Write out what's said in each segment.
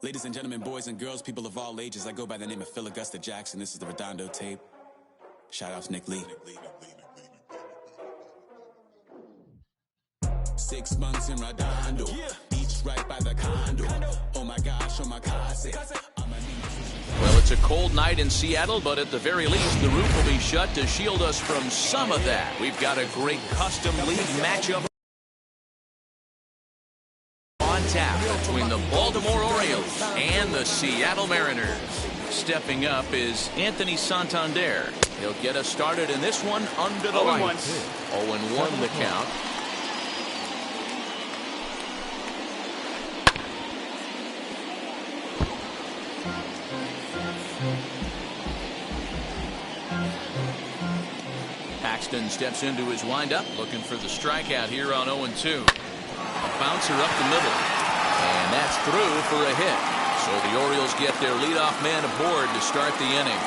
Ladies and gentlemen, boys and girls, people of all ages, I go by the name of Phil Augusta Jackson. This is the Redondo tape. Shout out to Nick Lee. 6 months in Redondo, each right by the condo. Oh my gosh, oh my casa. Well, it's a cold night in Seattle, but at the very least, the roof will be shut to shield us from some of that. We've got a great custom league matchup on tap between the Baltimore Orioles and the Seattle Mariners. Stepping up is Anthony Santander. He'll get us started in this one under the lights. 0-1 the count. Paxton steps into his windup, looking for the strikeout here on 0-2. A bouncer up the middle, and that's through for a hit. So the Orioles get their leadoff man aboard to start the inning.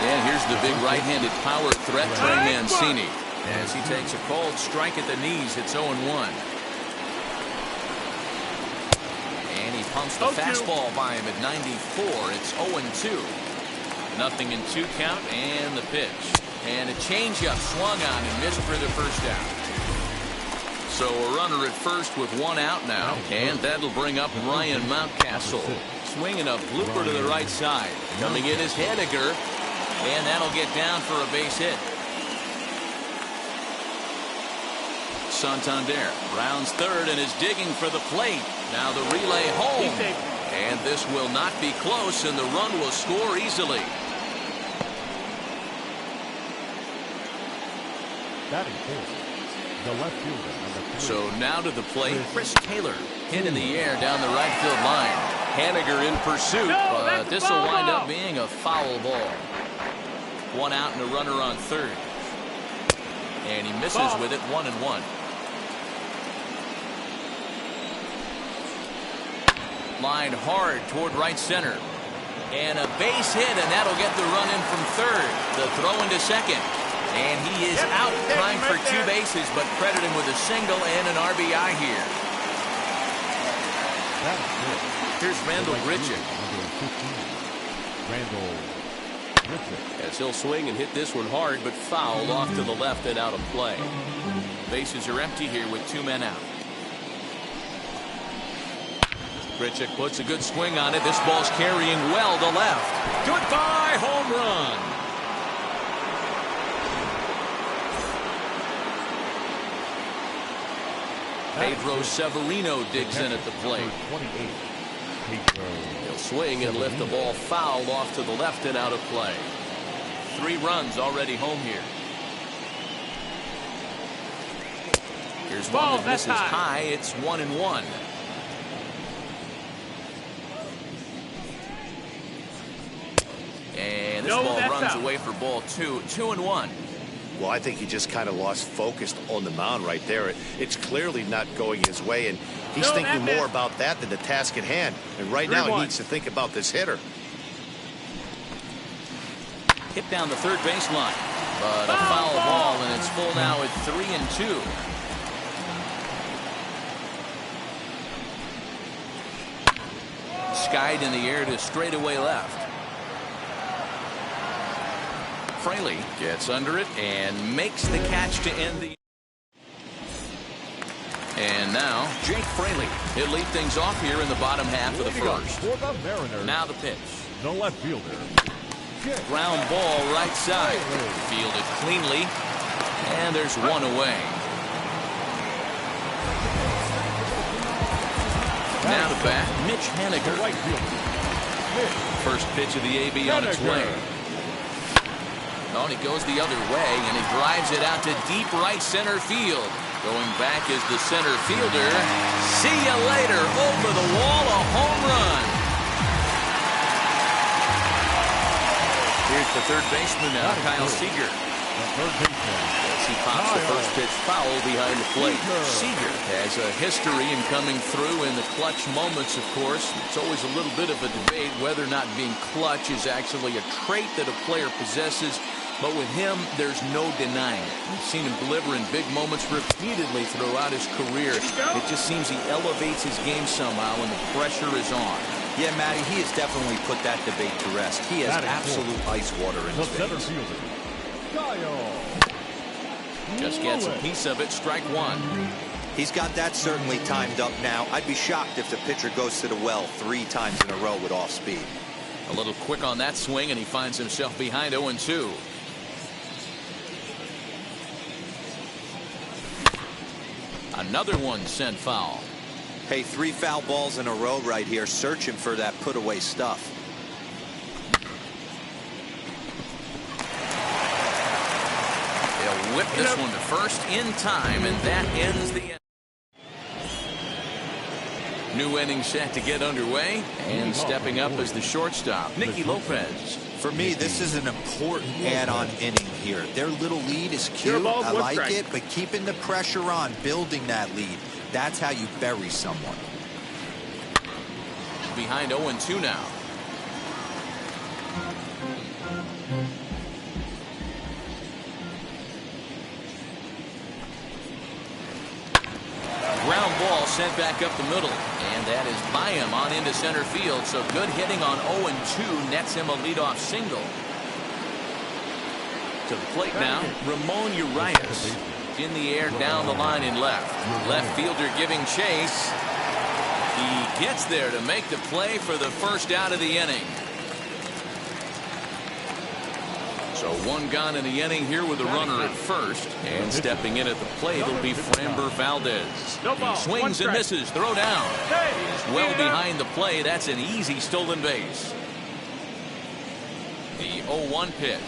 And here's the big right-handed power threat, Trey Mancini. As he takes a cold strike at the knees, it's 0-1. And he pumps the fastball by him at 94. It's 0-2. Nothing in 2 count, and the pitch. And a changeup swung on and missed for the first out. So a runner at first with 1 out now. And that'll bring up Ryan Mountcastle. Swinging a blooper to the right side. Coming in is Henniger. And that'll get down for a base hit. Santander rounds third and is digging for the plate. Now the relay home. And this will not be close, and the run will score easily. The left fielder. So now to the plate, Chris Taylor. Hit in the air down the right field line. Hanniger in pursuit, but this will wind up being a foul ball. 1 out and a runner on third. And he misses with it, 1-1. Line hard toward right center. And a base hit, and that'll get the run in from third. The throw into second. And he is out, trying for 2 bases, but credited with a single and an RBI here. Here's Randall Grichuk. As he'll swing and hit this one hard, but fouled off to the left and out of play. Bases are empty here with 2 men out. Grichuk puts a good swing on it. This ball's carrying well to left. Goodbye, home run. Pedro Severino digs in at the plate. He'll swing and lift the ball foul off to the left and out of play. 3 runs already home here. Here's one that misses high. It's 1-1. And this ball runs away for ball 2. 2-1. Well, I think he just kind of lost focus on the mound right there. It's clearly not going his way, and he's thinking more about that than the task at hand. And right now, he needs to think about this hitter. Hit down the third baseline, but a foul ball, and it's full now at 3-2. Skied in the air to straightaway left. Fraley gets under it and makes the catch to end the. And now Jake Fraley. He'll lead things off here in the bottom half of the first. Now the pitch. The left fielder. Ground ball right side. Fielded cleanly. And there's 1 away. Now to bat, Mitch Henniger. First pitch of the AB on its way. Oh, and he goes the other way, and he drives it out to deep right center field. Going back is the center fielder. See you later. Over the wall, a home run. Here's the third baseman now, Kyle Seager. As he pops the first pitch foul behind the plate. Seager has a history in coming through in the clutch moments, of course. It's always a little bit of a debate whether or not being clutch is actually a trait that a player possesses. But with him, there's no denying it. We've seen him deliver in big moments repeatedly throughout his career. It just seems he elevates his game somehow when the pressure is on. Yeah, Matty, he has definitely put that debate to rest. He has absolute ice water in his veins. Just gets a piece of it, strike one. He's got that certainly timed up now. I'd be shocked if the pitcher goes to the well 3 times in a row with off speed. A little quick on that swing, and he finds himself behind 0-2. Another one sent foul. Hey, 3 foul balls in a row right here, searching for that put-away stuff. They'll whip this one to first in time, and that ends the inning. New inning set to get underway, and stepping up as the shortstop, Nicky Lopez. For me, this is an important add-on inning here. Their little lead is cute. I like it, but keeping the pressure on, building that lead, that's how you bury someone. Behind 0-2 now. Ground ball sent back up the middle, and that is by him on into center field. So good hitting on 0-2 nets him a leadoff single. To the plate now, Ramon Urias in the air down the line in left. Left fielder giving chase. He gets there to make the play for the first out of the inning. So 1 gone in the inning here with a runner at first, and stepping in at the plate will be Framber Valdez. He swings and misses, throw down. He's well behind the play. That's an easy stolen base. The 0-1 pitch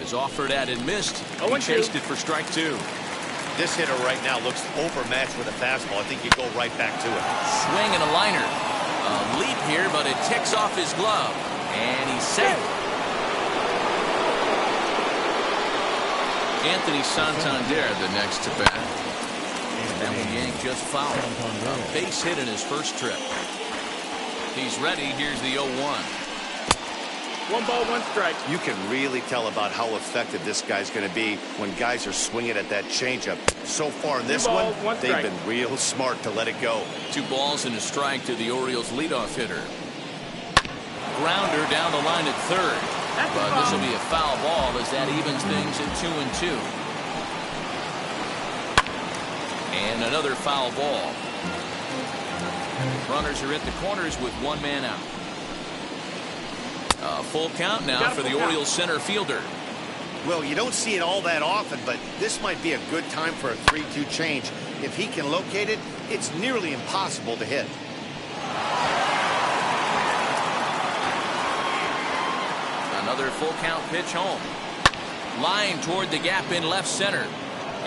is offered at and missed. He chased it for strike 2. This hitter right now looks overmatched with a fastball. I think you go right back to it. Swing and a liner. A leap here, but it ticks off his glove, and he's safe. Anthony Santander the next to bat. That one yanked just foul. A base hit in his first trip. He's ready. Here's the 0-1. 1 ball, 1 strike. You can really tell about how effective this guy's going to be when guys are swinging at that changeup. So far in this one, they've been real smart to let it go. 2 balls and a strike to the Orioles leadoff hitter. Grounder down the line at third. But this will be a foul ball as that evens things at 2-2. And another foul ball. Runners are at the corners with 1 man out. A full count now for the Orioles center fielder. Well, you don't see it all that often, but this might be a good time for a 3-2 change. If he can locate it, it's nearly impossible to hit. Another full count pitch home. Line toward the gap in left center.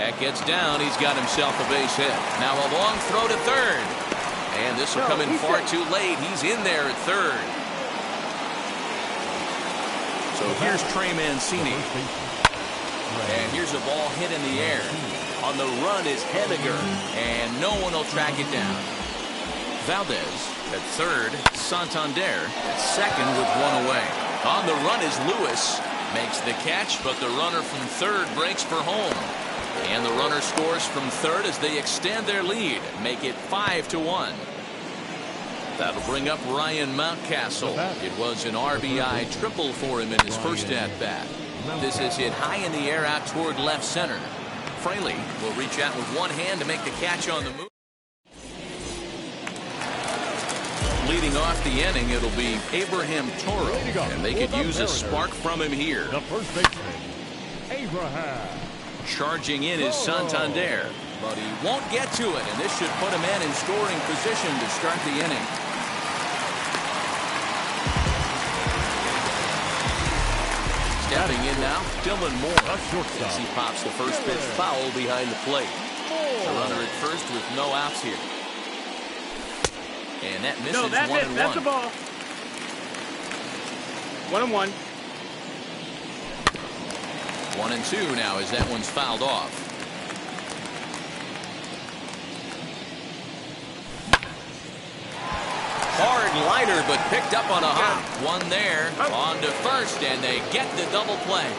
That gets down. He's got himself a base hit. Now a long throw to third. And this will come in far too late. He's in there at third. So here's Trey Mancini. And here's a ball hit in the air. On the run is Henniger. And no one will track it down. Valdez at third. Santander at second with 1 away. On the run is Lewis. Makes the catch, but the runner from third breaks for home. And the runner scores from third as they extend their lead. Make it 5-1. That'll bring up Ryan Mountcastle. It was an RBI triple for him in his first at-bat. This is hit high in the air out toward left center. Fraley will reach out with 1 hand to make the catch on the move. Leading off the inning, it'll be Abraham Toro, and they could use a spark from him here. The first baseman, Abraham. Charging in is Santander, but he won't get to it, and this should put a man in scoring position to start the inning. Stepping in now, Dylan Moore. As he pops the first pitch foul behind the plate. The runner at first with no outs here. And that misses 1-1. That's a ball. 1-1. 1-2 now as that one's fouled off. Hard liner, but picked up on a hop. One there, on to first, and they get the double play.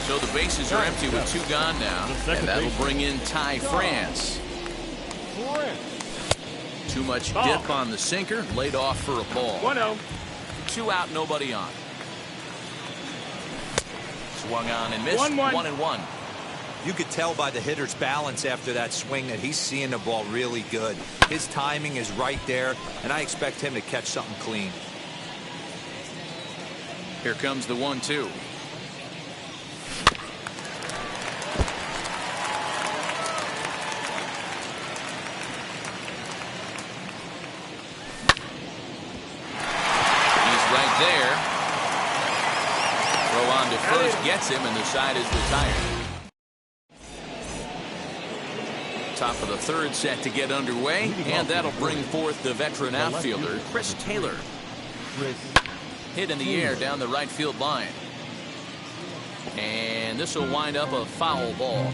So the bases are empty with 2 gone now, and that'll bring in Ty France. Too much dip on the sinker, laid off for a ball. 1-0. 2 out, nobody on. Swung on and missed. 1-1. 1-1. You could tell by the hitter's balance after that swing that he's seeing the ball really good. His timing is right there, and I expect him to catch something clean. Here comes the 1-2. There. Throw on to first gets him, and the side is retired. Top of the 3rd set to get underway, and that'll bring forth the veteran outfielder, Chris Taylor. Hit in the air down the right field line. And this will wind up a foul ball.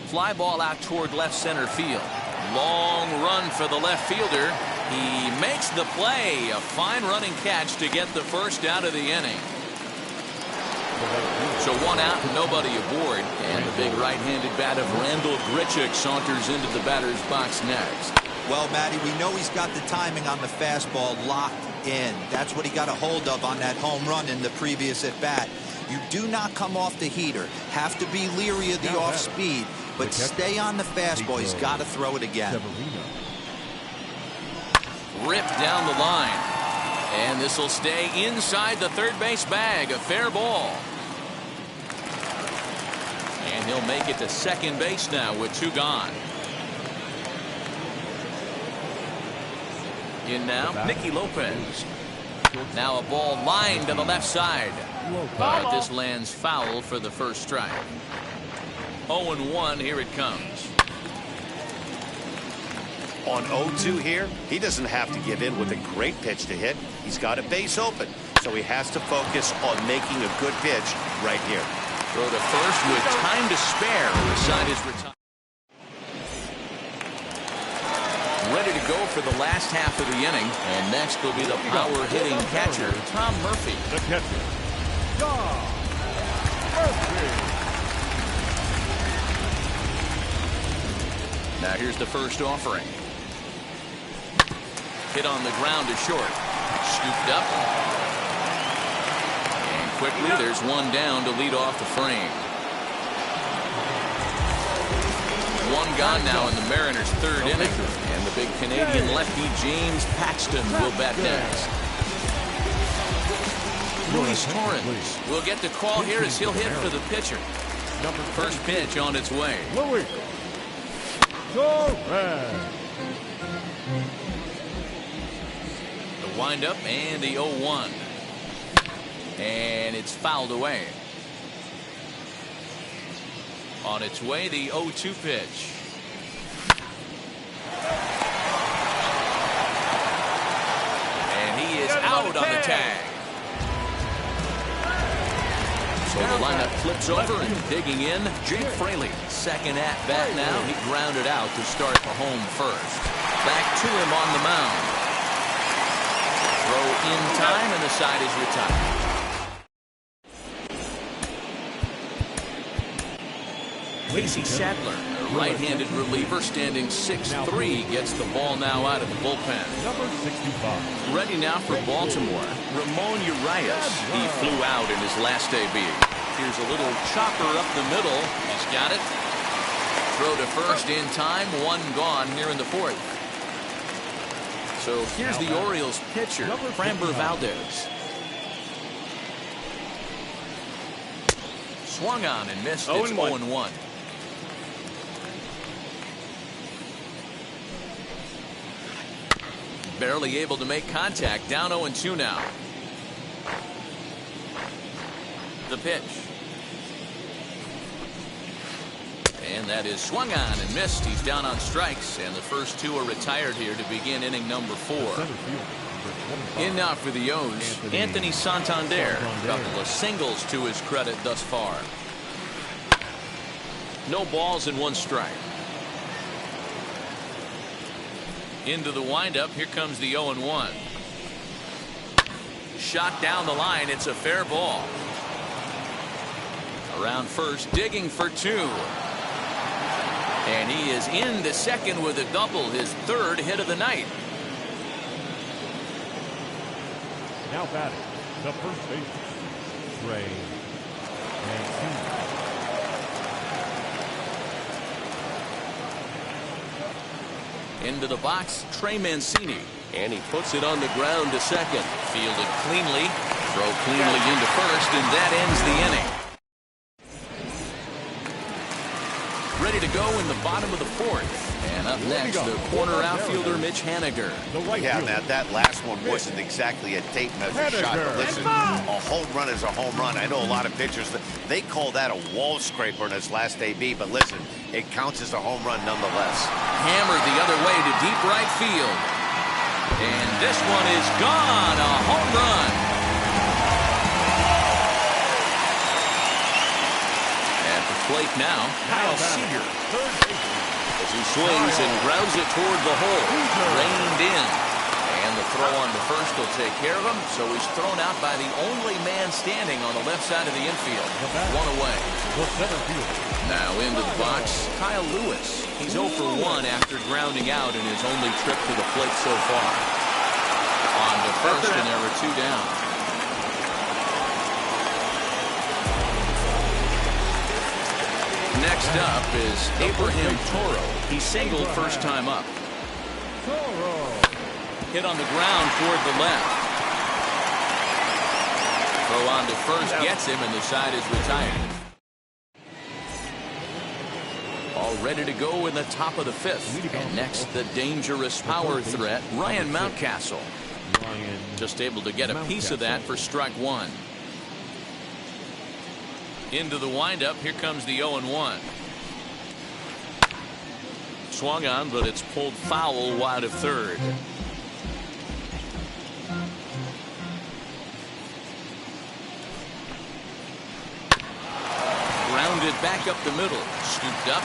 Fly ball out toward left center field. Long run for the left fielder. He makes the play. A fine running catch to get the first out of the inning. So 1 out, nobody aboard. And the big right-handed bat of Randall Grichuk saunters into the batter's box next. Well, Matty, we know he's got the timing on the fastball locked in. That's what he got a hold of on that home run in the previous at-bat. You do not come off the heater. Have to be leery of the off-speed. But stay on the fastball. He's got to throw it again. Ripped down the line. And this will stay inside the 3rd base bag. A fair ball. And he'll make it to 2nd base now with 2 gone. In now, Nicky Lopez. Now a ball lined to the left side. But this lands foul for the first strike. 0-1, here it comes. On 0-2 here, he doesn't have to give in with a great pitch to hit. He's got a base open, so he has to focus on making a good pitch right here. Throw to first with time to spare. The side is retired. Ready to go for the last half of the inning, and next will be the power-hitting catcher, Tom Murphy. The catcher, Tom Murphy. Now here's the first offering. Hit on the ground to short. Scooped up. And quickly there's 1 down to lead off the frame. 1 gone now in the Mariners' 3rd inning. And the big Canadian lefty James Paxton will bat next. Luis Torrens will get the call here as he'll hit for the pitcher. First pitch on its way. Luis Torrens. The windup and the 0-1. And it's fouled away. On its way, the 0-2 pitch. And he is out on the tag. So the lineup flips over and digging in, Jake Fraley. Second at bat now. He grounded out to start the home first. Back to him on the mound. Throw in time and the side is retired. Casey Sadler, a right-handed reliever standing 6'3", gets the ball now out of the bullpen. Number 65. Ready now for Baltimore, Ramon Urias. He flew out in his last debut. Here's a little chopper up the middle. He's got it. Throw to first in time. 1 gone here in the 4th. So here's the Orioles pitcher, Framber Valdez. Swung on and missed. It's 0-1. Barely able to make contact. Down 0-2 now. The pitch. And that is swung on and missed. He's down on strikes, and the first 2 are retired here to begin inning number 4. In now for the O's, Anthony Santander. A couple of singles to his credit thus far. No balls and 1 strike. Into the windup. Here comes the 0-1. Shot down the line. It's a fair ball. Around first, digging for two. And he is into second with a double, his third hit of the night. Now batting, the first baseman, Trey Mancini. Into the box, Trey Mancini. And he puts it on the ground to second. Fielded cleanly. Throw cleanly into first, and that ends the inning. Ready to go in the bottom of the fourth. And up next, the corner outfielder, Mitch Haniger. Yeah, Matt, that last one wasn't exactly a tape measure shot. But listen, a home run is a home run. I know a lot of pitchers, they call that a wall scraper in his last AB. But listen, it counts as a home run nonetheless. Hammered the other way to deep right field. And this one is gone, a home run. At the plate now, Kyle Seager. As he swings and grounds it toward the hole. Reined in. And the throw on to first will take care of him. So he's thrown out by the only man standing on the left side of the infield. One away. Now into the box, Kyle Lewis. He's 0 for 1 after grounding out in his only trip to the plate so far. On to first, and there were two down. Next up is Abraham Toro. He singled first time up. Hit on the ground toward the left. Throw on to first gets him, and the side is retired. All ready to go in the top of the fifth. And next, the dangerous power threat, Ryan Mountcastle. Just able to get a piece of that for strike one. Into the windup. Here comes the 0-1. Swung on, but it's pulled foul wide of third. Grounded back up the middle. Scooped up.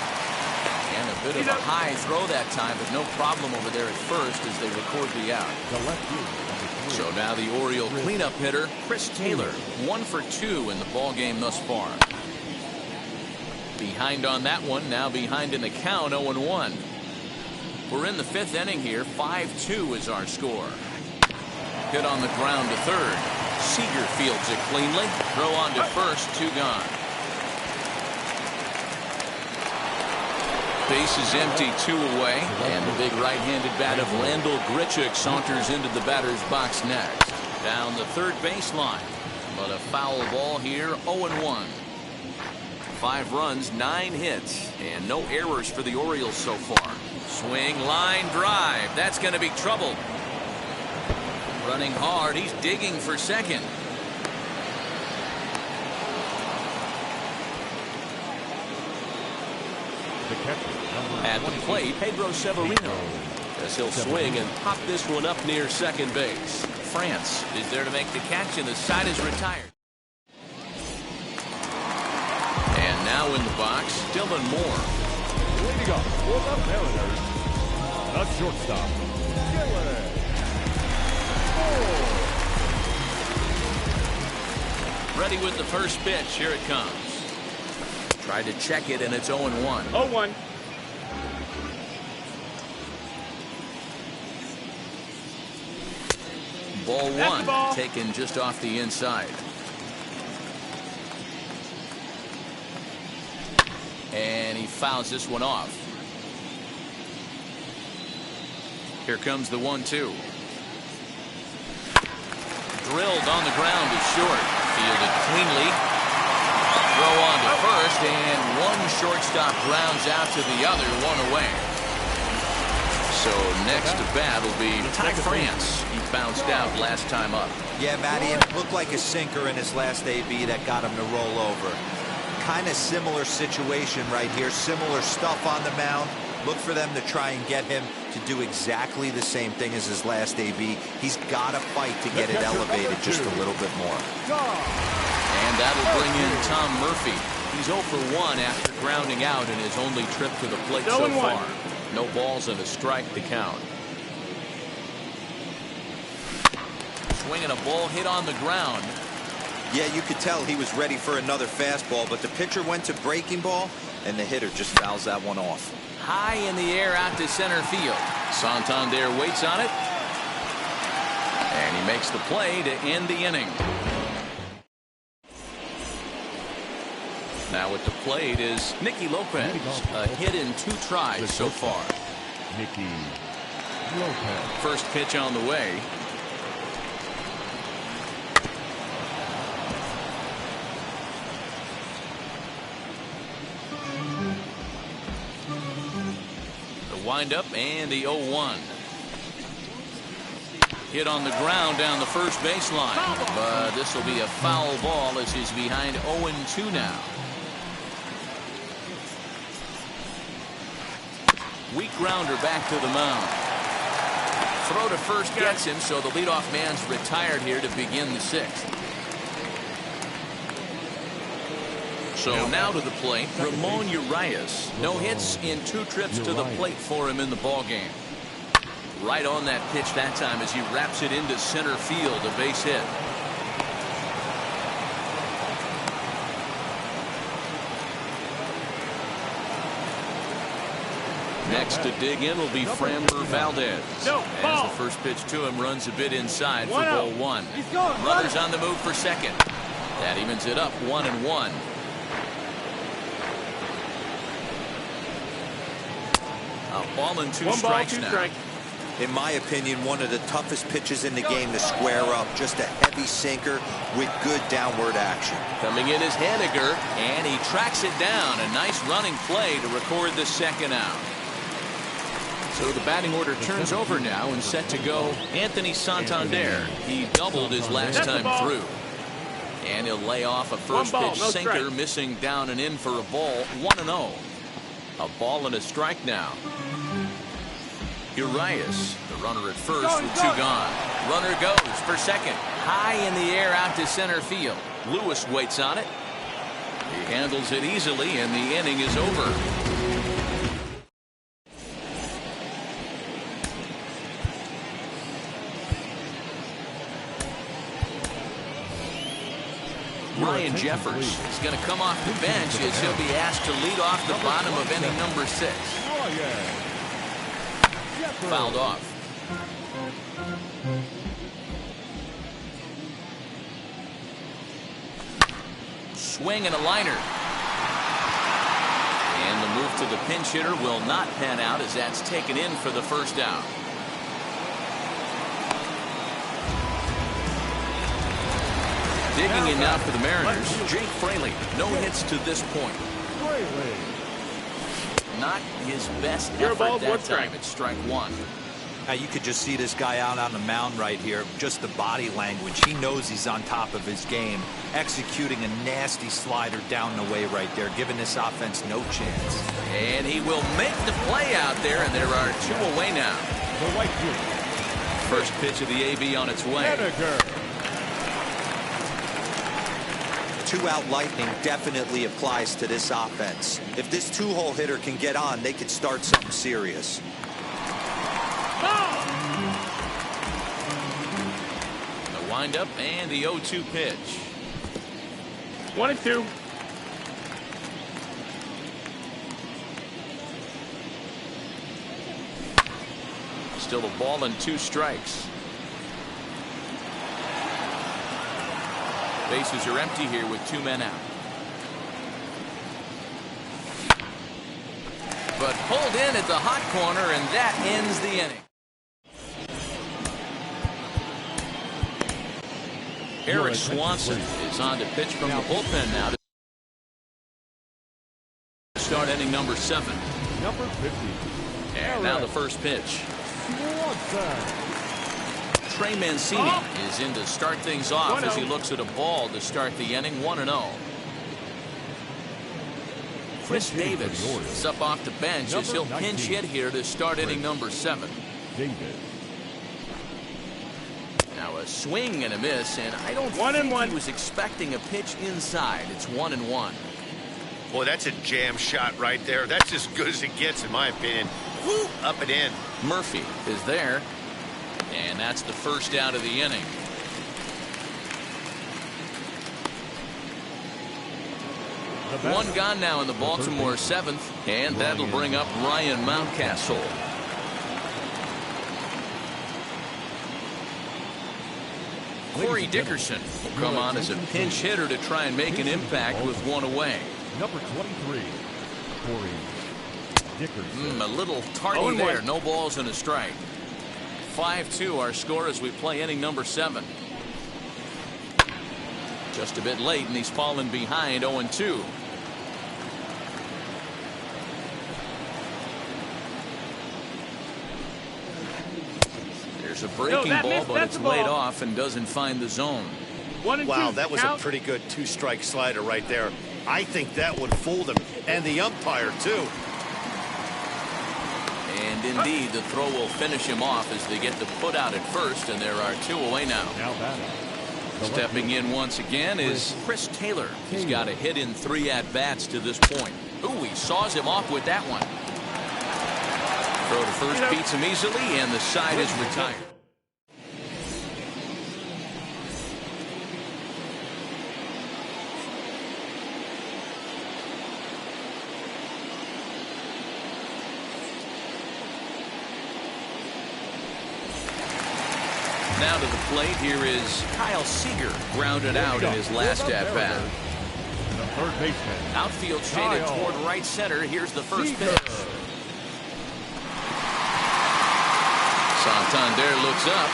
And a bit of a high throw that time, but no problem over there at first as they record the out. So now the Oriole cleanup hitter, Chris Taylor, 1 for 2 in the ball game thus far. Behind on that one, now behind in the count, 0-1. We're in the fifth inning here. 5-2 is our score. Hit on the ground to third. Seager fields it cleanly. Throw on to first, 2 gone. Base is empty, 2 away. And the big right-handed bat of Landel Grichuk saunters into the batter's box next. Down the third baseline. But a foul ball here, 0-1. 5 runs, 9 hits, and no errors for the Orioles so far. Swing, line drive. That's going to be trouble. Running hard. He's digging for second. At the plate, Pedro Severino. As he'll swing and pop this one up near second base. France is there to make the catch, and the side is retired. And now in the box, Dylan Moore. Leading up for the Mariners, the shortstop, Dylan Moore. Ready with the first pitch. Here it comes. Tried to check it, and it's 0-1. 0-1. Ball one, taken just off the inside. And he fouls this one off. Here comes the 1-2. Drilled on the ground to short. Fielded cleanly. Throw on to first, and one shortstop grounds out to the other, 1 away. So next to bat will be Ty France. He bounced out last time up. Yeah, Matty, it looked like a sinker in his last AB that got him to roll over. Kind of similar situation right here. Similar stuff on the mound. Look for them to try and get him to do exactly the same thing as his last AB. He's got to fight to get it elevated just a little bit more. And that'll bring in Tom Murphy. He's 0 for 1 after grounding out in his only trip to the plate so far. No balls and a strike to count. Swinging a ball hit on the ground. Yeah, you could tell he was ready for another fastball, but the pitcher went to breaking ball, and the hitter just fouls that one off. High in the air out to center field. Santander waits on it. And he makes the play to end the inning. Now at the plate is Nicky Lopez. A hit in 2 tries so far. Nicky Lopez. First pitch on the way. The windup and the 0-1. Hit on the ground down the first baseline. But this will be a foul ball as he's behind 0-2 now. Weak grounder back to the mound. Throw to first gets him, so the leadoff man's retired here to begin the 6th. So now to the plate, Ramon Urias. No hits in 2 trips to the plate for him in the ballgame. Right on that pitch that time as he wraps it into center field, a base hit. Next to dig in will be Framber Valdez. As the first pitch to him runs a bit inside for ball 1. Runners on the move for second. That evens it up 1-1. A ball and 2 strikes now. In my opinion, one of the toughest pitches in the game to square up. Just a heavy sinker with good downward action. Coming in is Haniger, and he tracks it down. A nice running play to record the 2nd out. So the batting order turns over now and set to go Anthony Santander. He doubled his last time through. And he'll lay off a first pitch sinker, missing down and in for a ball. 1-0. A ball and a strike now. Urias, the runner at first with 2 gone. Runner goes for second. High in the air out to center field. Lewis waits on it. He handles it easily, and the inning is over. Ryan Jeffers is going to come off the bench as he'll be asked to lead off the bottom of inning number 6. Fouled off. Swing and a liner. And the move to the pinch hitter will not pan out as that's taken in for the 1st out. Digging in now for the Mariners, Jake Fraley. No hits to this point. Not his best effort that time. It's strike 1. Now you could just see this guy out on the mound right here. Just the body language. He knows he's on top of his game. Executing a nasty slider down the way right there, giving this offense no chance. And he will make the play out there, and there are 2 away now. First pitch of the AB on its way. 2-out lightning definitely applies to this offense. If this 2-hole hitter can get on, they could start something serious. The windup and the 0-2 pitch. 1-2. Still a ball and 2 strikes. Bases are empty here with 2 men out. But pulled in at the hot corner, and that ends the inning. Eric Swanson is on to pitch from the bullpen now to start inning number 7. Number 50. And now the first pitch. Trey Mancini is in to start things off as he looks at a ball to start the inning. 1-0. Chris Davis is up off the bench as he'll pinch hit here to start inning number 7. Now a swing and a miss, and I don't think he was expecting a pitch inside. It's 1-1. Boy, that's a jam shot right there. That's as good as it gets, in my opinion. Woo, up and in. Murphy is there. And that's the first out of the inning. One gone now in the Baltimore seventh, and that'll bring up Ryan Mountcastle. Corey Dickerson will come on as a pinch hitter to try and make an impact with one away. Number 23, Corey Dickerson. A little tardy there. No balls and a strike. 5-2 our score as we play inning number 7. Just a bit late, and he's fallen behind 0-2. There's a breaking ball, but it's laid off and doesn't find the zone. Wow, that was a pretty good two-strike slider right there. I think that would fool them, and the umpire, too. And indeed, the throw will finish him off as they get the put out at first, and there are 2 away now. Stepping in once again is Chris Taylor. He's got a hit in 3 at-bats to this point. Ooh, he saws him off with that one. Throw to first beats him easily, and the side is retired. Now to the plate, here is Kyle Seager, grounded out in his last at-bat. The third baseman. Outfield shaded toward right center. Here's the first pitch. Santander looks up.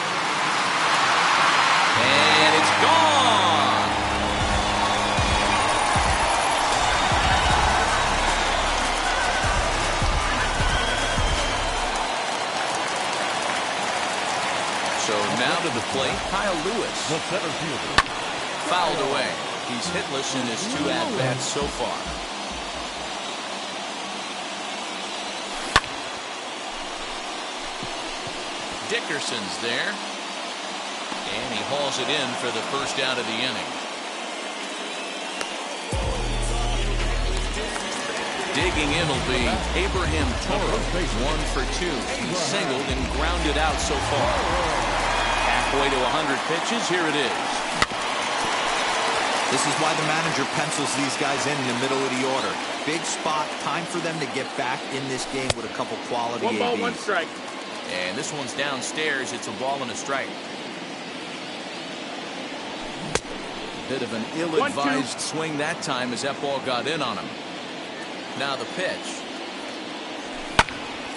And it's gone! So now to the plate, Kyle Lewis. The center fielder. Fouled away. He's hitless in his 2 at-bats so far. Dickerson's there. And he hauls it in for the first out of the inning. Digging in will be Abraham Toro. 1 for 2. He's singled and grounded out so far. Halfway to 100 pitches. Here it is. This is why the manager pencils these guys in the middle of the order. Big spot. Time for them to get back in this game with a couple quality ABs. 1 ball, 1 strike. And this one's downstairs. It's a ball and a strike. Bit of an ill-advised swing that time as that ball got in on him. Now the pitch.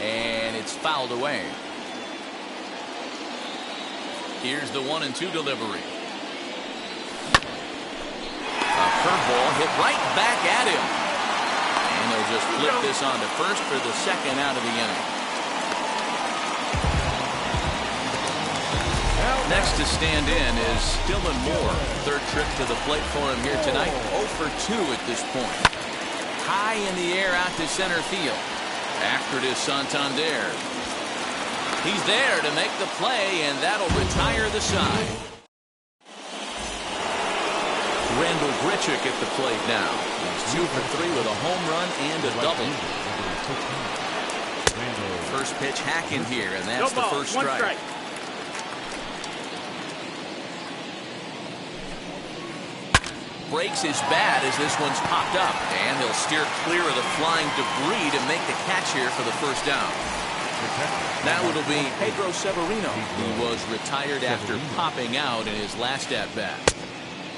And it's fouled away. Here's the 1-2 delivery. A curveball hit right back at him. And they'll just flip this on to first for the second out of the inning. Next to stand in is Dylan Moore. Third trip to the plate for him here tonight. 0 for 2 at this point. High in the air out to center field. After it is Santander. He's there to make the play, and that'll retire the side. Randall Grichuk at the plate now. He's 2 for 3 with a home run and a double. First pitch hacking here, and that's the first strike. Breaks his bat as this one's popped up, and he'll steer clear of the flying debris to make the catch here for the first down. Now it'll be Pedro Severino, who was retired after popping out in his last at-bat.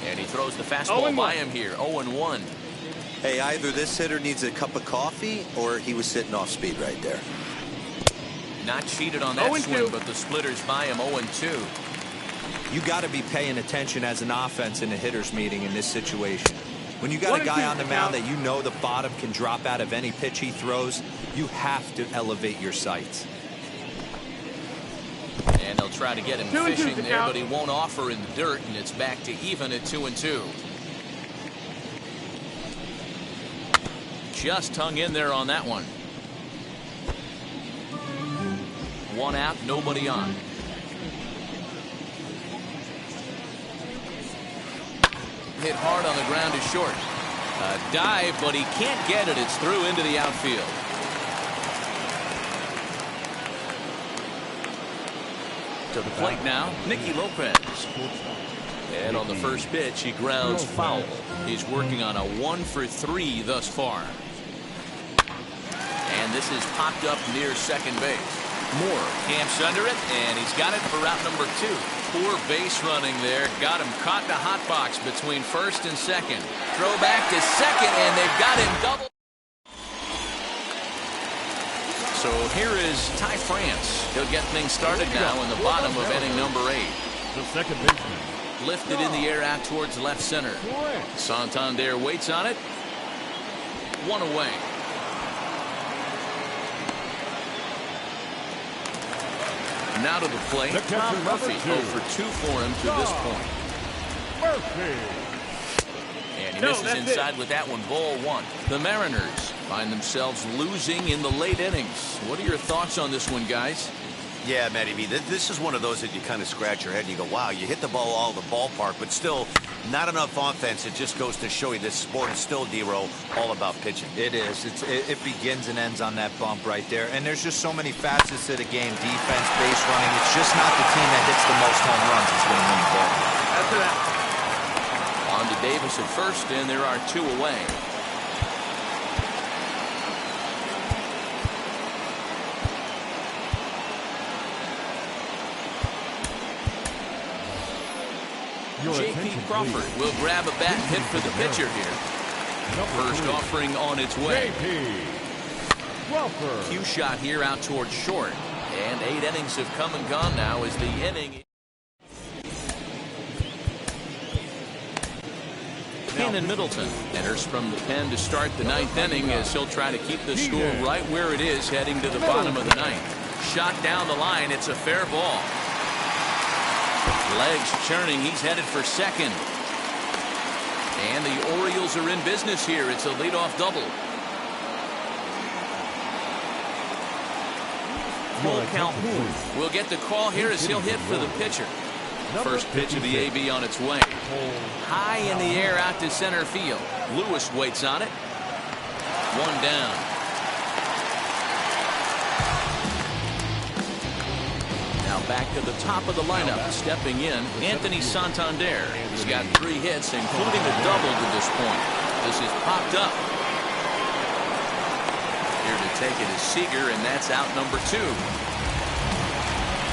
And he throws the fastball by him here, 0-1. Hey, either this hitter needs a cup of coffee or he was sitting off speed right there. Not cheated on that swing, but the splitter's by him, 0-2. You got to be paying attention as an offense in a hitter's meeting in this situation. When you got a guy on the mound that you know the bottom can drop out of any pitch he throws, you have to elevate your sights. And they'll try to get him fishing there, but he won't offer in the dirt, and it's back to even at 2-2. Just hung in there on that one. 1 out, nobody on. Hit hard on the ground is short. A dive, but he can't get it. It's through into the outfield. To the plate now, Nicky Lopez. And on the first pitch, he grounds foul. He's working on a 1-for-3 thus far. And this is popped up near second base. Moore camps under it, and he's got it for route number 2. Poor base running there. Got him caught in the hot box between first and second. Throw back to second, and they've got him double. So here is Ty France. He'll get things started now in the bottom of inning number 8. The second baseman. Lifted in the air out towards left center. Santander waits on it. 1 away. Now to the plate, Tom Murphy. 0 for 2 for him to this point. Murphy. And he misses inside with that one. Ball 1. The Mariners find themselves losing in the late innings. What are your thoughts on this one, guys? Yeah, Matty B, this is one of those that you kind of scratch your head and you go, wow, you hit the ball all the ballpark, but still not enough offense. It just goes to show you this sport is still, D-Row, all about pitching. It is. It begins and ends on that bump right there. And there's just so many facets to the game. Defense, base running. It's just not the team that hits the most home runs that's going to win the ball. After that. On to Davis at first, and there are 2 away. J.P. Crawford will grab a bat and hit for the pitcher here. First offering on its way. Cue shot here out towards short. And 8 innings have come and gone now as the inning. Cannon Middleton enters from the pen to start the 9th inning as he'll try to keep the score right where it is heading to the bottom of the 9th. Shot down the line. It's a fair ball. Legs churning. He's headed for second. And the Orioles are in business here. It's a leadoff double. Cole Calhoun will get the call here as he'll hit for the pitcher. First pitch of the AB on its way. High in the air out to center field. Lewis waits on it. 1 down. Now back to the top of the lineup. Stepping in, Anthony Santander. He's got 3 hits, including a double to this point. This is popped up. Here to take it is Seager, and that's out number 2.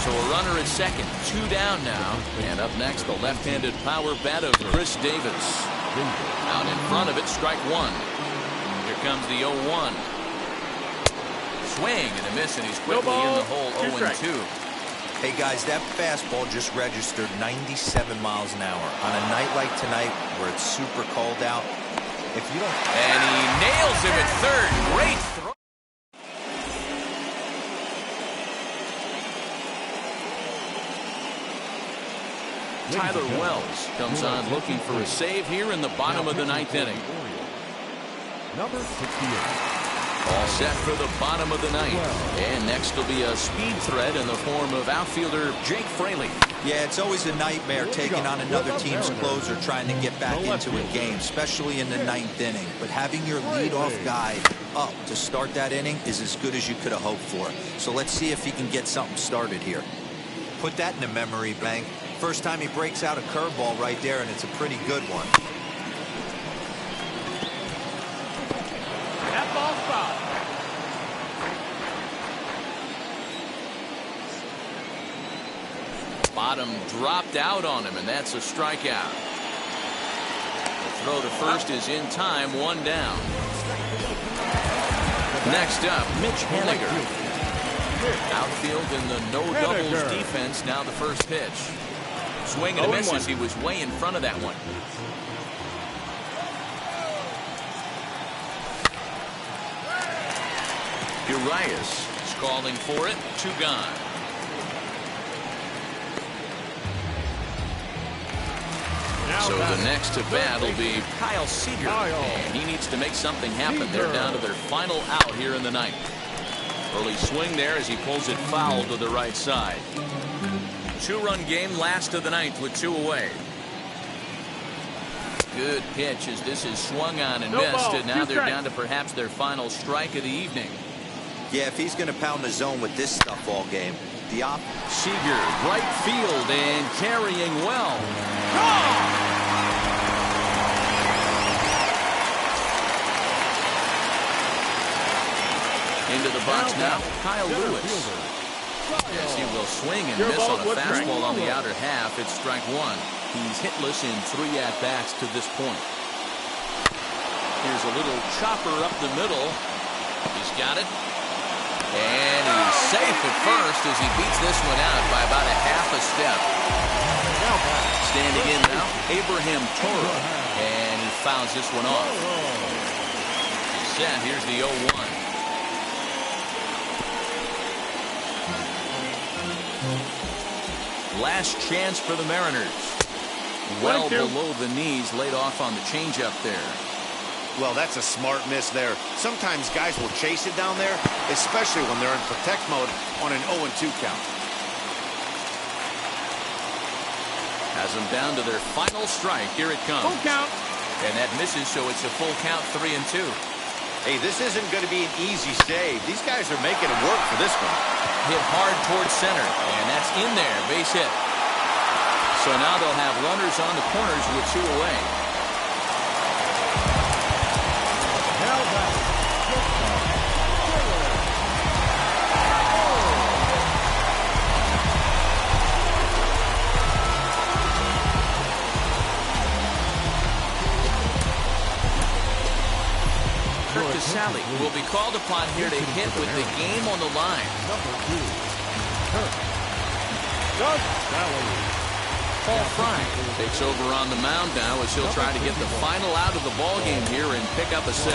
So a runner at second, 2 down now. And up next, the left-handed power bat of Chris Davis. Out in front of it, strike 1. Here comes the 0-1. Swing and a miss, and he's quickly in the hole. 0-2. Hey, guys, that fastball just registered 97 miles an hour. On a night like tonight where it's super cold out, if you don't... And he nails him at third. Great throw. Tyler Wells comes on looking for a save here in the bottom of the 9th inning. Number 68. All set for the bottom of the 9th. And next will be a speed threat in the form of outfielder Jake Fraley. Yeah, it's always a nightmare taking on another team's closer trying to get back into a game, especially in the 9th inning. But having your leadoff guy up to start that inning is as good as you could have hoped for. So let's see if he can get something started here. Put that in the memory bank. First time he breaks out a curveball right there, and it's a pretty good one. That ball's foul. Bottom dropped out on him, and that's a strikeout. The throw to first is in time, 1 down. Next up, Mitch Haniger. Outfield in the no-doubles defense, now the first pitch. Swing and a miss as he was way in front of that one. Urias is calling for it. 2 gone. So the next to bat will be Kyle Seager. And he needs to make something happen. They're down to their final out here in the 9th. Early swing there as he pulls it foul to the right side. 2-run game, last of the 9th with 2 away. Good pitch as this is swung on and missed. And now they're down to perhaps their final strike of the evening. Yeah, if he's going to pound the zone with this stuff all game, The op. Seager, right field, and carrying well. Into the box now, Kyle Lewis. Yes, he will swing and miss on a fastball on the outer half. It's strike one. He's hitless in 3 at-bats to this point. Here's a little chopper up the middle. He's got it. And he's safe at first as he beats this one out by about a half a step. Standing in now, Abraham Toro. And he fouls this one off. He's set. Here's the 0-1. Last chance for the Mariners. Well below the knees, laid off on the changeup there. Well, that's a smart miss there. Sometimes guys will chase it down there, especially when they're in protect mode on an 0-2 count. Has them down to their final strike. Here it comes. Full count. And that misses, so it's a full count, 3-2. Hey, this isn't going to be an easy save. These guys are making it work for this one. Hit hard towards center, and that's in there, base hit. So now they'll have runners on the corners with 2 away. Sally will be called upon here to hit with the game on the line. Paul Fry takes over on the mound now as he'll try to get the final out of the ball game here and pick up a save.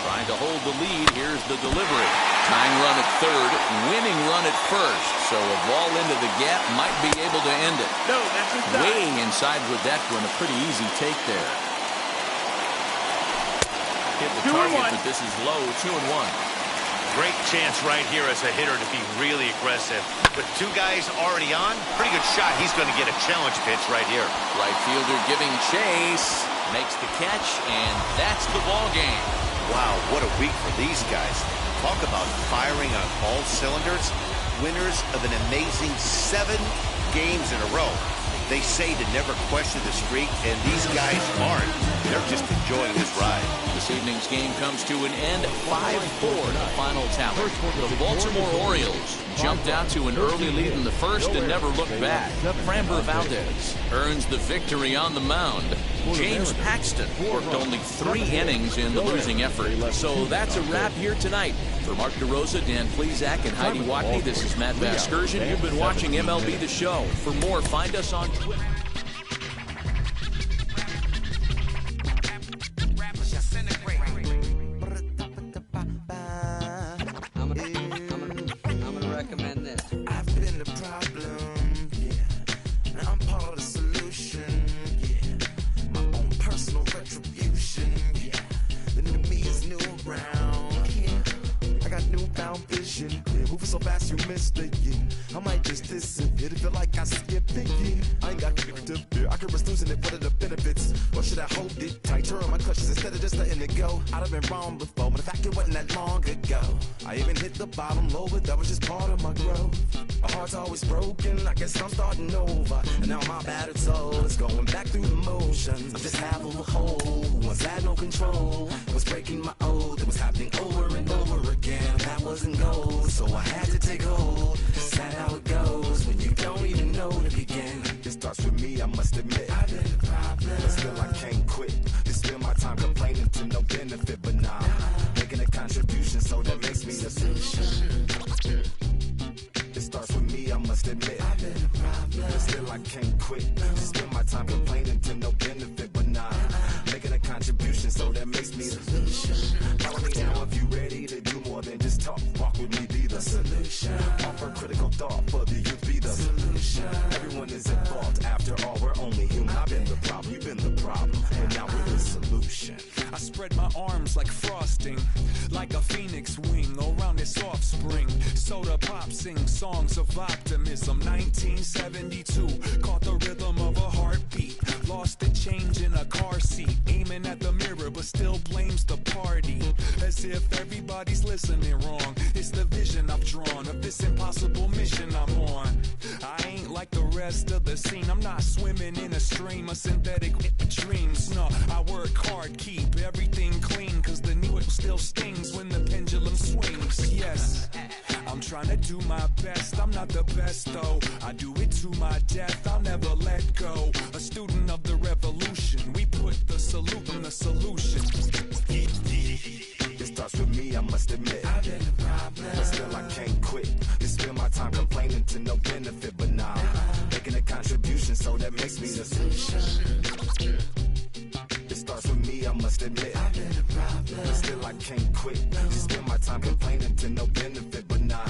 Trying to hold the lead. Here's the delivery. Tying run at third, winning run at first. So a ball into the gap might be able to end it. No, that's inside. Weighing inside with that one, a pretty easy take there. Hit the target, but this is low, 2-1. Great chance right here as a hitter to be really aggressive. With 2 guys already on, pretty good shot. He's going to get a challenge pitch right here. Right fielder giving chase. Makes the catch, and that's the ball game. Wow, what a week for these guys. Talk about firing on all cylinders. Winners of an amazing 7 games in a row. They say to never question the streak, and these guys aren't. They're just enjoying this ride. This evening's game comes to an end, 5-4 the final tally. The Baltimore Orioles jumped out to an early lead in the first and never looked back. Framber Valdez earns the victory on the mound. James Paxton worked only 3 innings in the losing effort. So that's a wrap here tonight. For Mark DeRosa, Dan Plesac, and Heidi Watney, this is Matt Vasgersian. You've been watching MLB The Show. For more, find us on Twitter. I'm gonna recommend this. I've been the problem, yeah. Now I'm part of the solution, yeah. My own personal retribution, yeah. The new me is new around, yeah. I got newfound vision, yeah. Moving so fast you missed it, yeah. I might just disappear to feel like I skipped it, yeah. I ain't got to fear. I could risk losing it. What are the benefits? Or should I hold it tight? Turn on my clutches instead of just letting it go. I'd have been wrong before, but the fact it wasn't that long ago. I even hit the bottom low, but that was just part of my growth. My heart's always broken. I guess I'm starting over. And now my battered soul is going back through the motions. I'm just half of a whole. Once had no control. I was breaking my oath. It was happening over and over again. That wasn't gold, so I had to take hold. Sad how it goes when you don't even know to begin. It starts with me, I must admit. I've been a problem, but still I can't quit. Just spend my time complaining to no benefit, but nah. Making a contribution, so that makes me the solution. It starts with me, I must admit. I've been a problem, but still I can't quit. Just spend my time complaining to no benefit, but nah. Making a contribution, so that makes me the solution. Follow me now if you ready to do more than just talk. Walk with me, be the solution. spread my arms like frosting, like a phoenix wing around its offspring. Soda pop, sing songs of optimism. 1972, caught the rhythm of a heartbeat. Lost the change in a car seat, aiming at the mirror but still blames the party. As if everybody's listening wrong. It's the vision I've drawn of this impossible mission I'm on. I ain't like the rest of the scene. I'm not swimming in a stream of synthetic dreams. No, I work hard, keep everything clean, cause the needle still stings when the pendulum swings. Yes, I'm trying to do my best. I'm not the best though. I do it to my death. I'll never let go. A student of the revolution. We put the salute in the solution. It starts with me, I must admit. I've been a problem, but still I can't quit. You spend my time complaining to no benefit, but now making a contribution, so that makes me the solution. It starts with me, I must admit. I've been a problem, but still I can't quit. You spend my time complaining to no benefit, but now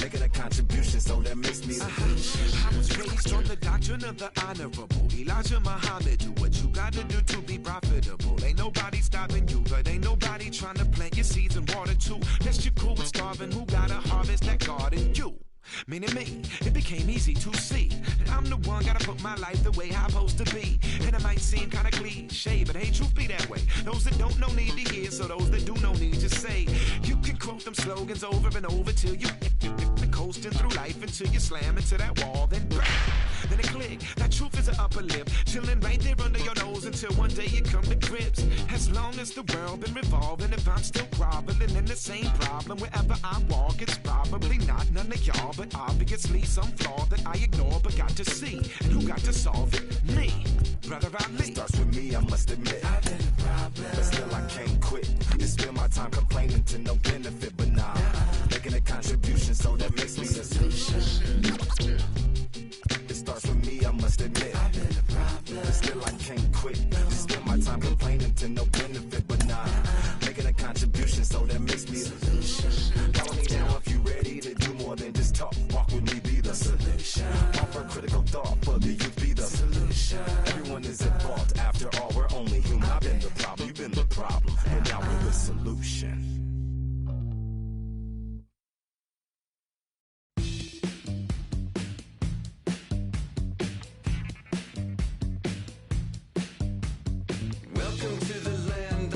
making a contribution, so that makes me the solution. I was raised on the doctrine of the honorable Elijah Muhammad. Do what you gotta do to be profitable. Ain't nobody stopping you, but ain't nobody trying to plant your seeds and water too. That's your cool with starving. Who gotta harvest that garden? You. Meaning me, it became easy to see that I'm the one, gotta put my life the way I'm supposed to be. And it might seem kinda cliche, but hey, truth be that way. Those that don't know need to hear, so those that do know need to say. You can quote them slogans over and over till you coasting through life until you slam into that wall, then bang, then it click. That truth is an upper lip, chilling right there under your nose until one day you come to grips. As long as the world been revolving, if I'm still groveling in the same problem wherever I walk, it's probably not none of y'all, but obviously some flaw that I ignore but got to see. And who got to solve it? Me, Brother Ali. It starts with me, I must admit. I've been a problem, but still I can't quit. You spend my time complaining to no benefit, but now making a contribution, so that makes me the solution. It starts with me, I must admit. I've been a problem, but still I can't quit. You spend my time complaining to no benefit, but now making a contribution, so that makes me the solution. Follow me now if you ready to do more than just talk. Walk with me, be the solution. Offer critical thought for the youth, be the solution. Everyone is involved, after all, we're only human. I've been the problem, you've been the problem, and now we're the solution. Welcome to the land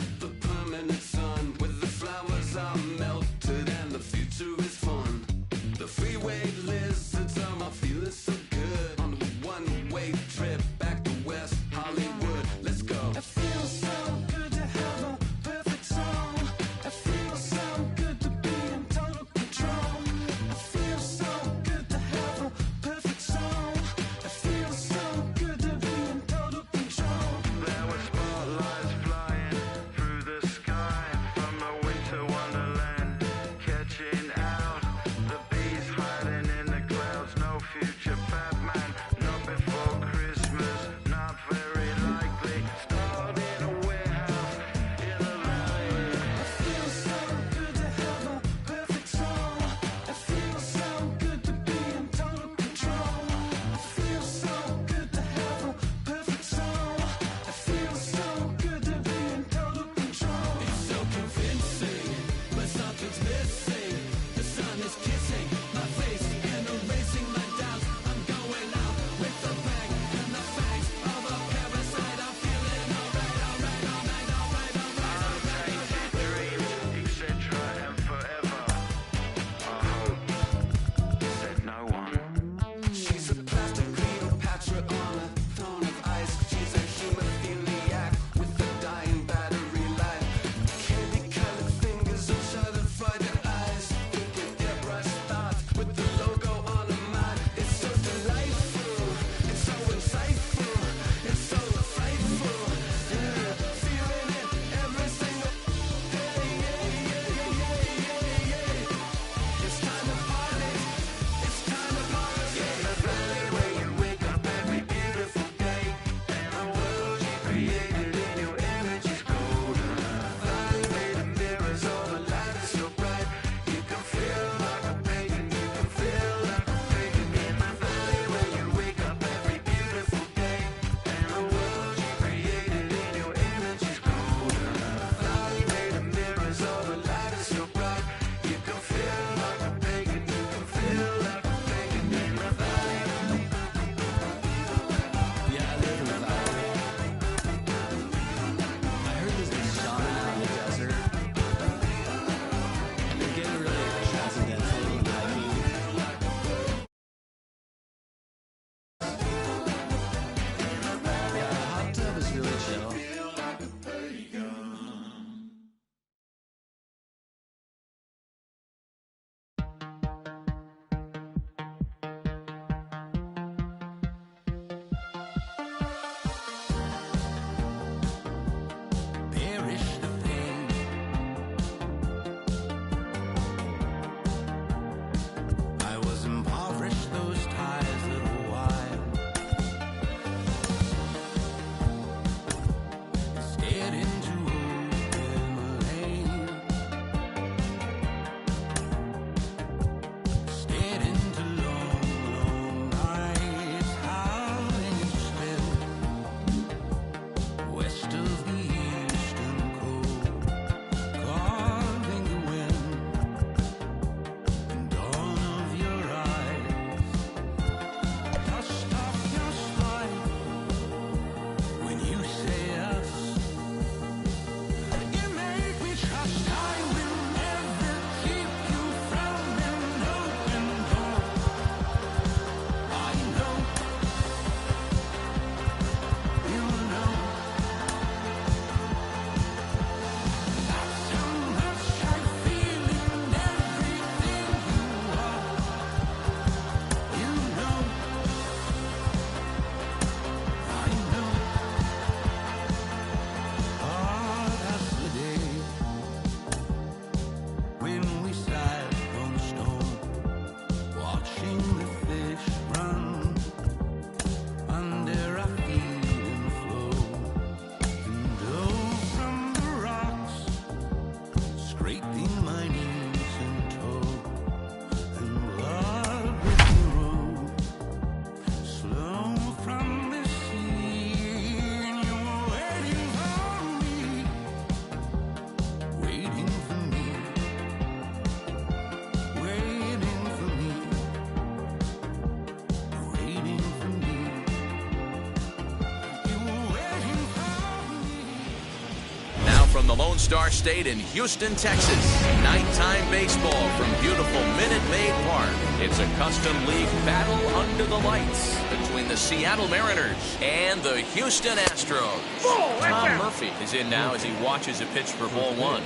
the Lone Star State in Houston, Texas. Nighttime baseball from beautiful Minute Maid Park. It's a custom league battle under the lights between the Seattle Mariners and the Houston Astros. Tom Murphy is in now as he watches a pitch for ball one.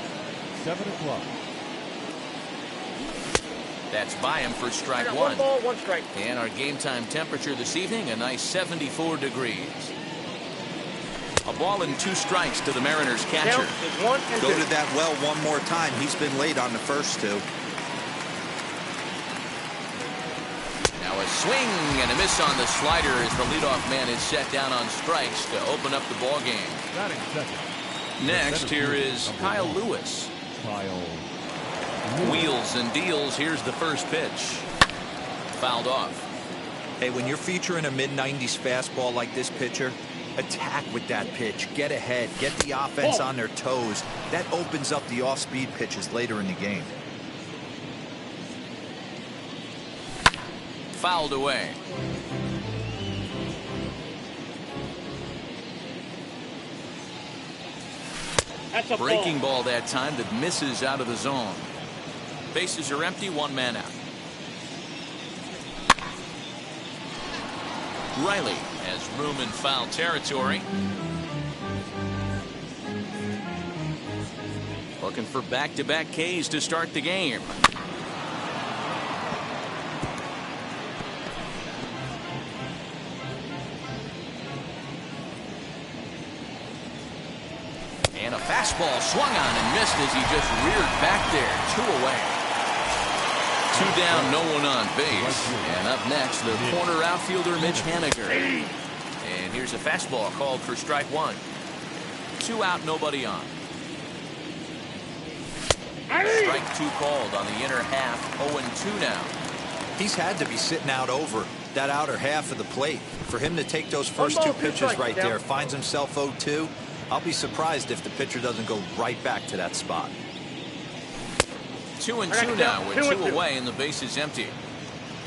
7 o'clock. That's by him for strike one. 1 ball, 1 strike. And our game time temperature this evening, a nice 74 degrees. A ball and 2 strikes to the Mariners catcher. Count is 1 and 2. Go to that well one more time. He's been late on the first 2. Now a swing and a miss on the slider as the leadoff man is set down on strikes to open up the ball game. Batting second. Next, here is Kyle Lewis. Wheels and deals. Here's the first pitch. Fouled off. Hey, when you're featuring a mid-90s fastball like this pitcher, attack with that pitch. Get ahead. Get the offense on their toes. That opens up the off-speed pitches later in the game. Fouled away. That's a Breaking ball that time that misses out of the zone. Bases are empty, 1 man out. Riley has room in foul territory. Looking for back-to-back Ks to start the game. And a fastball swung on and missed as he just reared back there. 2 away. 2 down, no one on base. And up next, the corner outfielder, Mitch Haniger. And here's a fastball called for strike 1. 2 out, nobody on. Strike 2 called on the inner half, 0-2 now. He's had to be sitting out over that outer half of the plate. For him to take those first 2 pitches right there, finds himself 0-2. I'll be surprised if the pitcher doesn't go right back to that spot. 2-2 now with 2 away and the base is empty.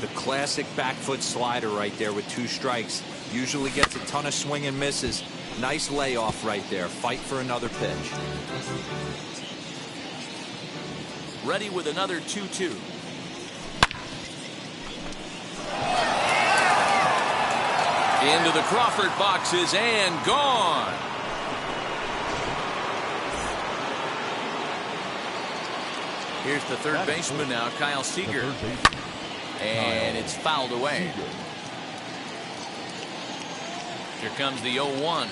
The classic back foot slider right there with 2 strikes. Usually gets a ton of swing and misses. Nice layoff right there. Fight for another pitch. Ready with another 2-2. Into the Crawford boxes and gone. Here's the third baseman now, Kyle Seager. And it's fouled away. Here comes the 0-1.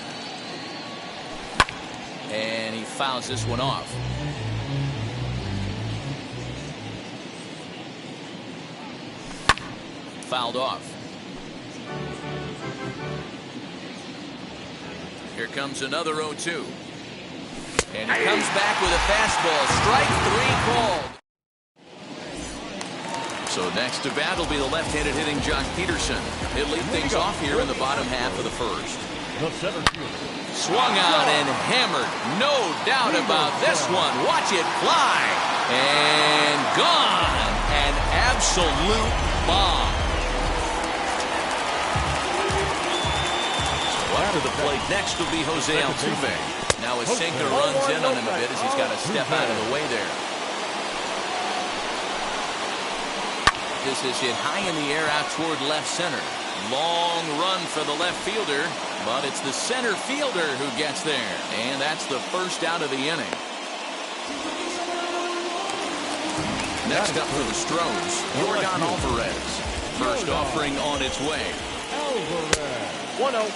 And he fouls this one off. Fouled off. Here comes another 0-2. And he comes back with a fastball. Strike 3 called. So next to bat will be the left-handed hitting Josh Peterson. He'll lead things off here in the bottom half of the first. Swung on and hammered. No doubt about this one. Watch it fly. And gone. An absolute bomb. So up to the plate next will be Jose Altuve. Now his sinker runs in on him a bit as he's got to step out of the way there. This is hit high in the air out toward left center. Long run for the left fielder, but it's the center fielder who gets there. And that's the first out of the inning. Next up for the Stros, Yordan Alvarez. First offering on its way. Alvarez. 1-0.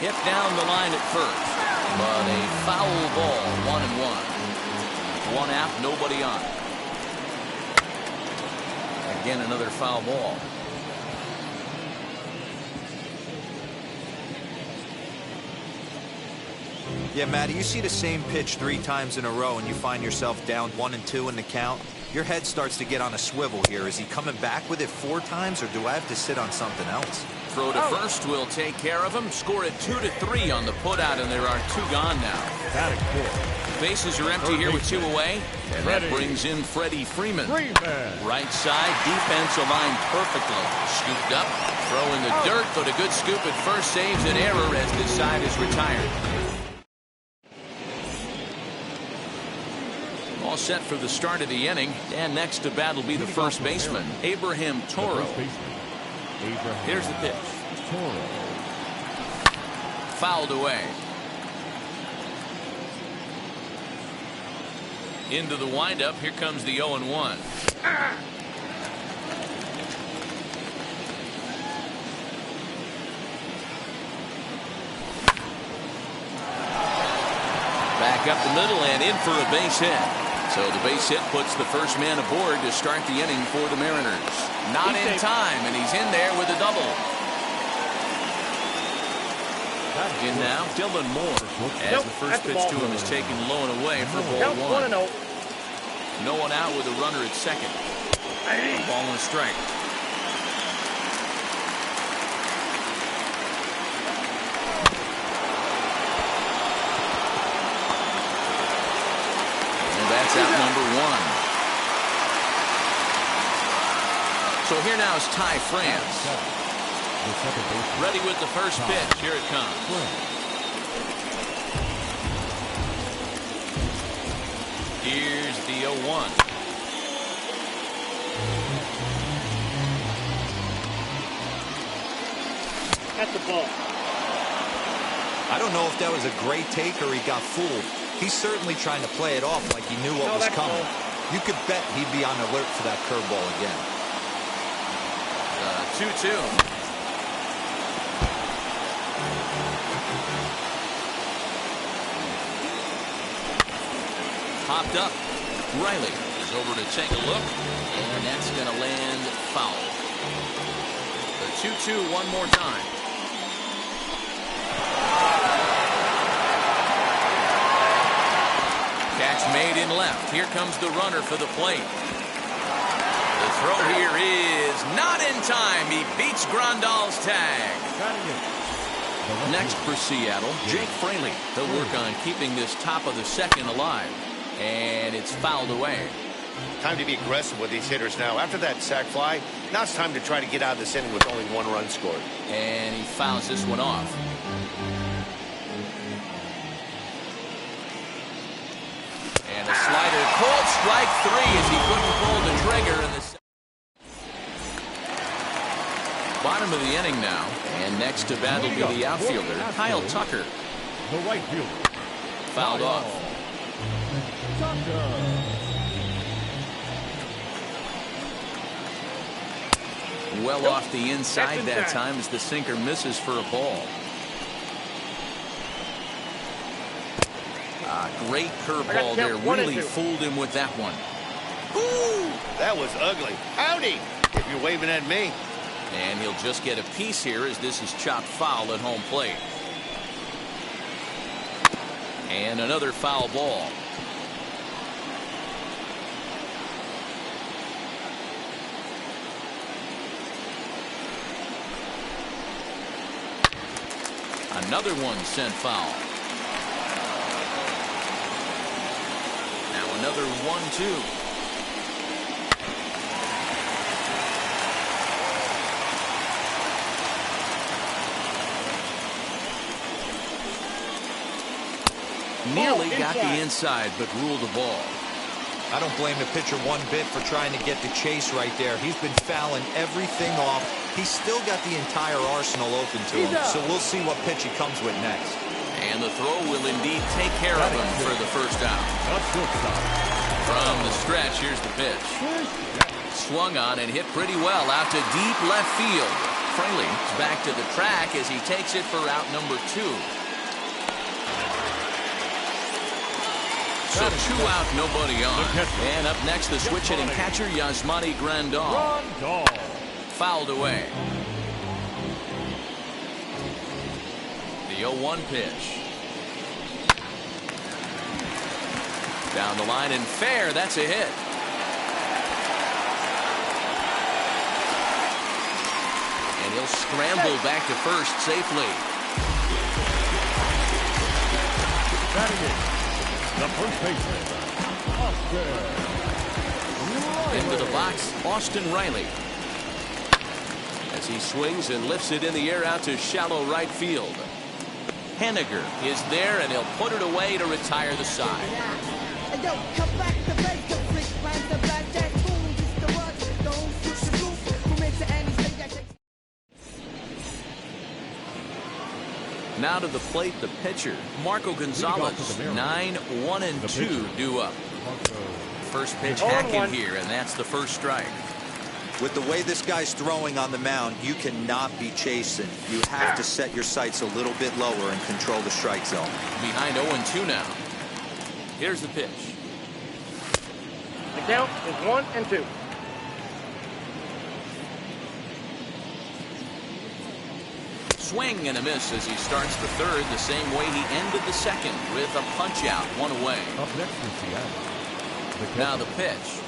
Hit down the line at first, but a foul ball, 1-1. 1 out, nobody on. Again, another foul ball. Yeah, Matty, you see the same pitch 3 times in a row and you find yourself down 1-2 in the count. Your head starts to get on a swivel here. Is he coming back with it 4 times, or do I have to sit on something else? Throw to first will take care of him. Score it 2-3 on the putout, and there are 2 gone now. Batting fourth. Bases are empty here with 2 away, and that brings in Freddie Freeman. Right side, defensive line perfectly. Scooped up, throw in the dirt, but a good scoop at first saves an error as this side is retired. All set for the start of the inning, and next to bat will be the first baseman, Abraham Toro. Here's the pitch. Fouled away. Into the windup. Here comes the 0-1. Back up the middle and in for a base hit. So the base hit puts the first man aboard to start the inning for the Mariners. Not in time, and he's in there with a double. In now, Dylan Moore, as the first pitch to him is taken low and away for ball 1. No one out with a runner at second. Ball and a strike. And that's out number 1. So here now is Ty France. Ready with the first pitch. Here it comes. Here's the 0-1. That's the ball. I don't know if that was a great take or he got fooled. He's certainly trying to play it off like he knew what was coming. You could bet he'd be on alert for that curveball again. 2-2. Popped up. Riley is over to take a look, and that's going to land foul. The 2-2 one more time. Catch made in left. Here comes the runner for the plate. The throw here is not in time. He beats Grandal's tag. Next for Seattle, Jake Fraley. They'll work on keeping this top of the second alive. And it's fouled away. Time to be aggressive with these hitters now. After that sac fly, now it's time to try to get out of this inning with only 1 run scored. And he fouls this one off. And a slider, called strike 3 as he couldn't pull the trigger in the bottom of the inning now. And next to bat will be the outfielder, Kyle Tucker. The right fielder. Fouled off. Well off the inside that time as the sinker misses for a ball. Great curveball there. Really fooled him with that one. Ooh, that was ugly. Howdy, if you're waving at me. And he'll just get a piece here as this is chopped foul at home plate. And another foul ball. Another one sent foul. Now another 1-2. Nearly got the inside, but ruled the ball. I don't blame the pitcher one bit for trying to get the chase right there. He's been fouling everything off. He's still got the entire arsenal open to him, so we'll see what pitch he comes with next. And the throw will indeed take care of him for the first out. From the stretch, here's the pitch. Swung on and hit pretty well out to deep left field. Fraley is back to the track as he takes it for out number 2. So 2 out, nobody on. And up next, the switch hitting catcher, Yasmani Grandal. Fouled away. The 0-1 pitch. Down the line and fair. That's a hit. And he'll scramble back to first safely. Batting in, the first baseman, Austin. Into the box, Austin Riley. As he swings and lifts it in the air out to shallow right field. Henniger is there, and he'll put it away to retire the side. Now to the plate, the pitcher, Marco Gonzalez. 9-1-2 due up. First pitch hack in here, and that's the first strike. With the way this guy's throwing on the mound, you cannot be chasing. You have to set your sights a little bit lower and control the strike zone. Behind 0-2 now. Here's the pitch. The count is 1-2. Swing and a miss as he starts the third the same way he ended the second with a punch out, one away. Up next in Seattle. Now the pitch.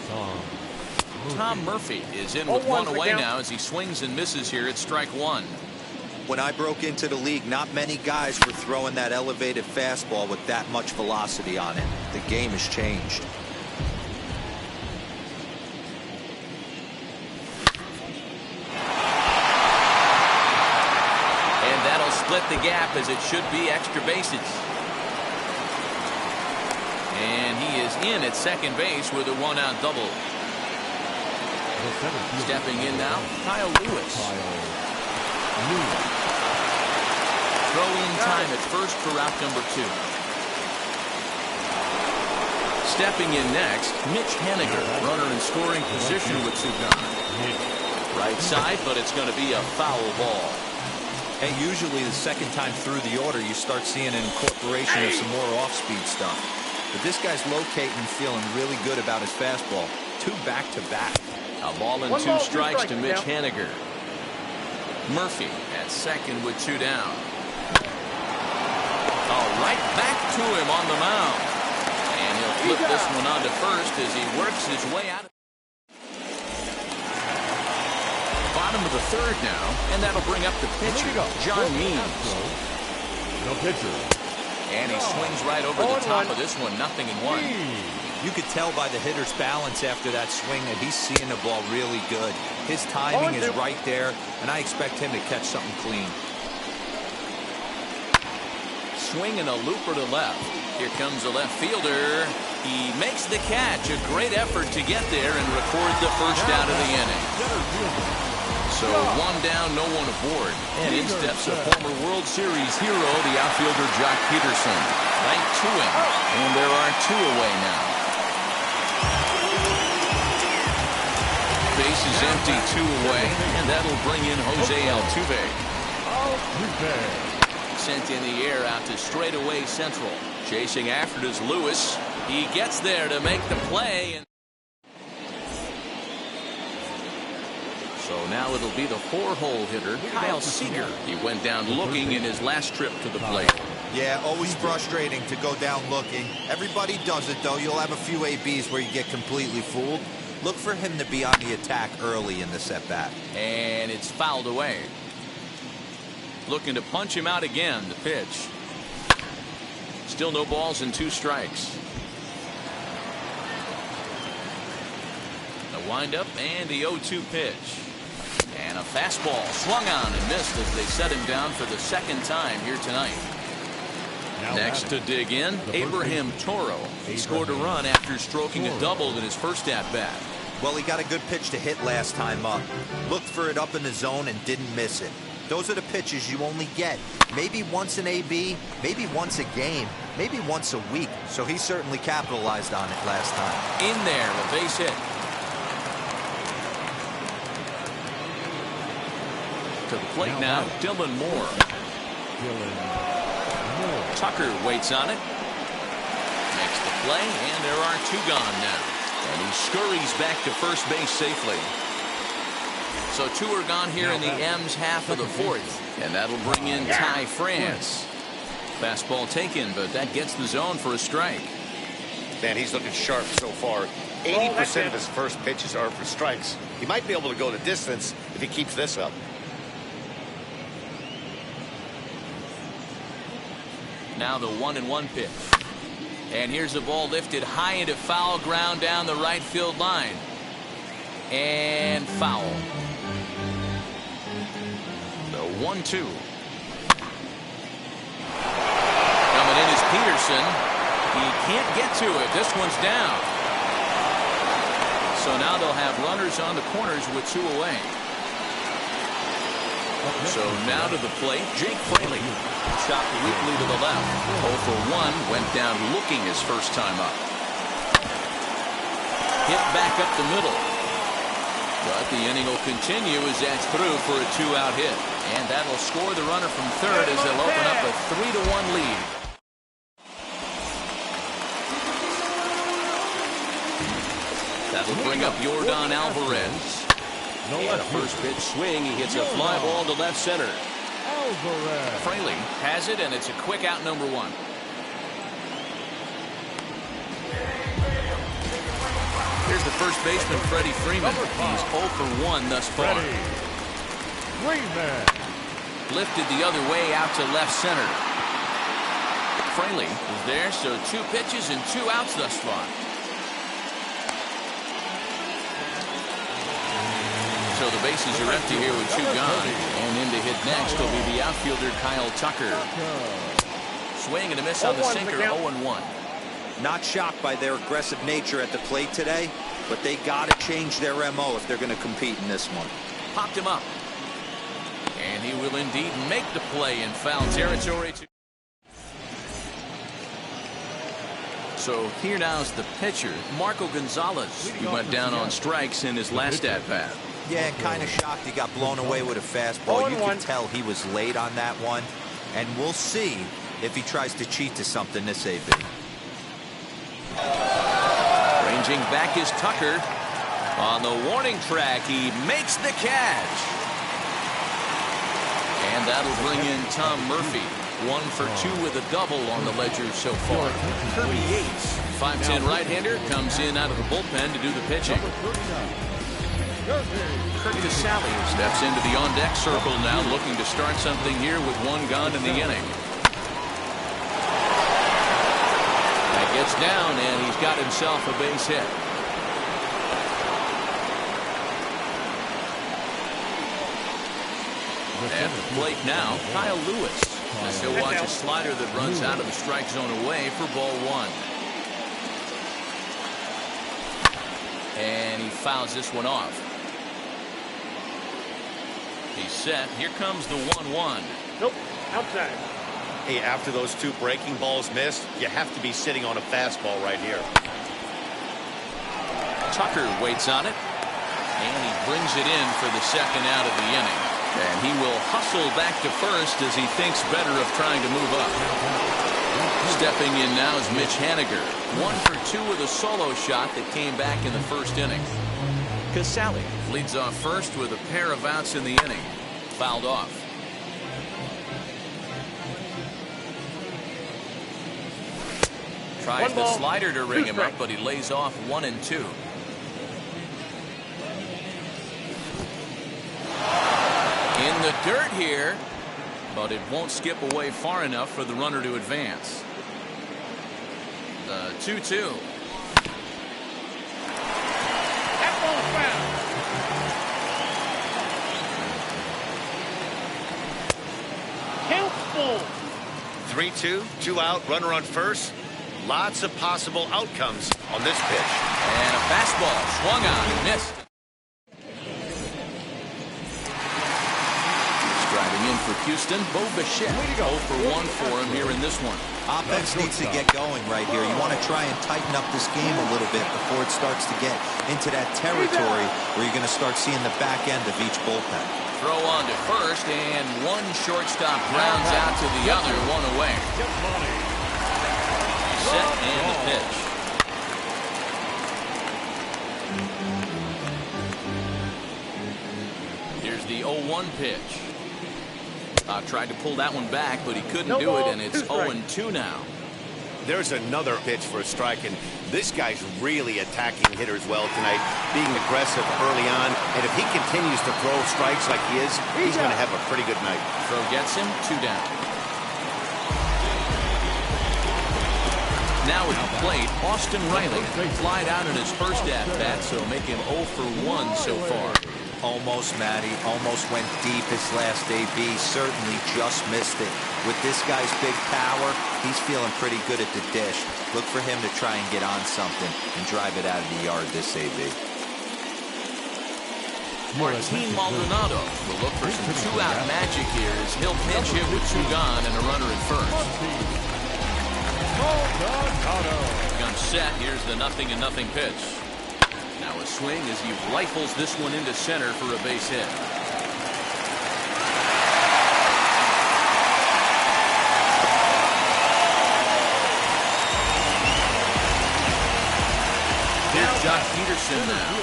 Tom Murphy is in with one away now as he swings and misses here at strike one. When I broke into the league, not many guys were throwing that elevated fastball with that much velocity on it. The game has changed. And that'll split the gap as it should be extra bases. And he is in at second base with a one-out double. Stepping in now, Kyle Lewis. Throw in time at first for route number 2. Stepping in next, Mitch Henniger, runner in scoring position with 2 gone. Right side, but it's going to be a foul ball. Hey, usually the second time through the order, you start seeing an incorporation of some more off-speed stuff. But this guy's locating and feeling really good about his fastball. 2 back-to-back. A ball and 2 strikes to Mitch Henniger. Murphy at second with 2 down. Oh, right back to him on the mound. And he'll flip this one on to first as he works his way out. Bottom of the third now, and that'll bring up the pitcher, John Means. No pitcher. And he swings right over the top of this one, 0-1. You could tell by the hitter's balance after that swing that he's seeing the ball really good. His timing is right there, and I expect him to catch something clean. Swing and a looper to left. Here comes the left fielder. He makes the catch. A great effort to get there and record the first out of the inning. So 1 down, no one aboard. And in steps a former World Series hero, the outfielder Jock Peterson. Right to him. And there are 2 away now. Base is empty, 2 away, and that'll bring in Jose Altuve. Sent in the air out to straightaway central. Chasing after it is Lewis. He gets there to make the play. So now it'll be the 4-hole hitter, Kyle Seager. He went down looking in his last trip to the plate. Yeah, always frustrating to go down looking. Everybody does it, though. You'll have a few ABs where you get completely fooled. Look for him to be on the attack early in the at-bat. And it's fouled away. Looking to punch him out again, the pitch. Still no balls and 2 strikes. The windup and the 0-2 pitch. And a fastball swung on and missed as they set him down for the second time here tonight. Next to dig in, Abraham Toro. He scored a run after stroking a double in his first at-bat. Well, he got a good pitch to hit last time up. Looked for it up in the zone and didn't miss it. Those are the pitches you only get maybe once an AB, maybe once a game, maybe once a week. So he certainly capitalized on it last time. In there, a base hit. To the plate now, Dylan Moore. Tucker waits on it. Makes the play, and there are 2 gone now. And he scurries back to first base safely. So 2 are gone here in the M's half of the 4th. And that'll bring in Ty France. Fastball taken, but that gets the zone for a strike. Man, he's looking sharp so far. 80% of his first pitches are for strikes. He might be able to go the distance if he keeps this up. Now the 1-1 pitch. And here's the ball lifted high into foul ground down the right field line. And foul. The 1-2. Coming in is Peterson. He can't get to it. This one's down. So now they'll have runners on the corners with 2 away. So now to the plate, Jake Fraley. Shot weakly to the left. 0 for 1, went down looking his first time up. Hit back up the middle. But the inning will continue as that's through for a 2-out hit. And that'll score the runner from third as they'll open up a 3-1 lead. That'll bring up Yordan Alvarez. And a first pitch swing. He hits a fly ball to left center. Fraley has it, and it's a quick out, number 1. Here's the first baseman, Freddie Freeman. He's 0 for 1 thus far. Lifted the other way out to left center. Fraley is there, so 2 pitches and 2 outs thus far. So the bases are empty here with 2 gone. And in to hit next will be the outfielder Kyle Tucker. Swing and a miss on the sinker, 0-1. Not shocked by their aggressive nature at the plate today, but they got to change their MO if they're going to compete in this one. Popped him up. And he will indeed make the play in foul territory. So here now is the pitcher, Marco Gonzalez, who went down on strikes in his last at-bat. Yeah, kind of shocked he got blown away with a fastball. You can tell he was late on that one. And we'll see if he tries to cheat to something this AB. Ranging back is Tucker. On the warning track, he makes the catch. And that'll bring in Tom Murphy. 1 for 2 with a double on the ledger so far. Kirby Yates, 5'10" right-hander, comes in out of the bullpen to do the pitching. Kirk Casale steps into the on-deck circle now, looking to start something here with 1 gone in the inning. That gets down, and he's got himself a base hit. At the plate now, Kyle Lewis. As he'll watch a slider that runs out of the strike zone away for ball 1. And he fouls this one off. He's set. Here comes the 1-1. Nope, outside. Hey, after those 2 breaking balls missed, you have to be sitting on a fastball right here. Tucker waits on it. And he brings it in for the second out of the inning. And he will hustle back to first as he thinks better of trying to move up. Stepping in now is Mitch Haniger. 1 for 2 with a solo shot that came back in the first inning. Casale leads off first with a pair of outs in the inning. Fouled off. Tries the slider to ring him up, but he lays off 1 and 2. In the dirt here, but it won't skip away far enough for the runner to advance. The 2-2. That ball's foul. Count full. 3-2, 2 out, runner on first. Lots of possible outcomes on this pitch. And a fastball swung on and missed. Driving in for Houston, Bo Bichette. 0 for 1 for him here in this one. Offense needs to get going right here. You want to try and tighten up this game a little bit before it starts to get into that territory where you're going to start seeing the back end of each bullpen. Throw on to first, and 1 shortstop grounds out to the other, 1 away. Set and the pitch. Here's the 0-1 pitch. Tried to pull that one back, but he couldn't do it, and it's 0-2 now. There's another pitch for a strike, and this guy's really attacking hitters well tonight, being aggressive early on, and if he continues to throw strikes like he is, he's going to have a pretty good night. Throw gets him, 2 down. Now at the plate, Austin Riley flied out in his first at-bat, so make him 0 for 1 so far. Almost, Matty. Almost went deep his last AB. Certainly just missed it. With this guy's big power, he's feeling pretty good at the dish. Look for him to try and get on something and drive it out of the yard this AB. Martin Maldonado will look for some two-out magic here as he'll pinch hit with 2 gone and a runner at first. Gun set. Here's the 0-0 pitch. Now a swing as he rifles this one into center for a base hit. Here's Jock Peterson now.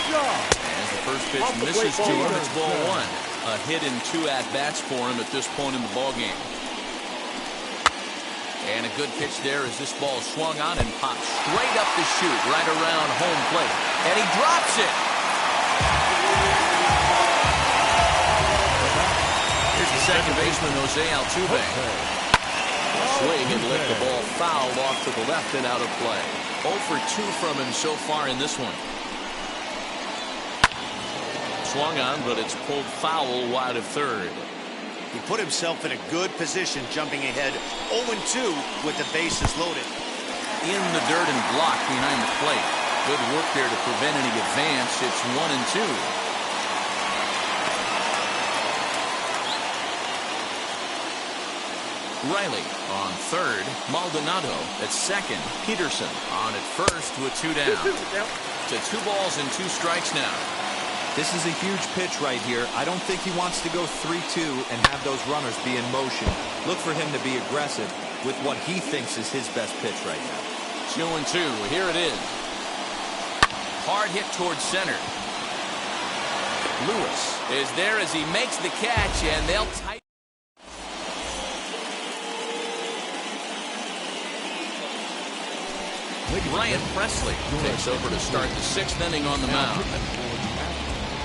As the first pitch misses to him, it's ball 1. A hit in 2 at-bats for him at this point in the ballgame. And a good pitch there as this ball swung on and popped straight up the chute right around home plate. And he drops it. Here's the second baseman, Jose Altuve. Swing and lift the ball foul off to the left and out of play. 0 for 2 from him so far in this one. Swung on, but it's pulled foul wide of third. He put himself in a good position, jumping ahead 0-2 with the bases loaded. In the dirt and blocked behind the plate. Good work there to prevent any advance. It's 1-2. Riley on third. Maldonado at second. Peterson on at first with 2 down. To 2 balls and 2 strikes now. This is a huge pitch right here. I don't think he wants to go 3-2 and have those runners be in motion. Look for him to be aggressive with what he thinks is his best pitch right now. 2-2. Here it is. Hard hit towards center. Lewis is there as he makes the catch, and they'll tighten. Ryan Presley takes over to start the 6th inning on the mound.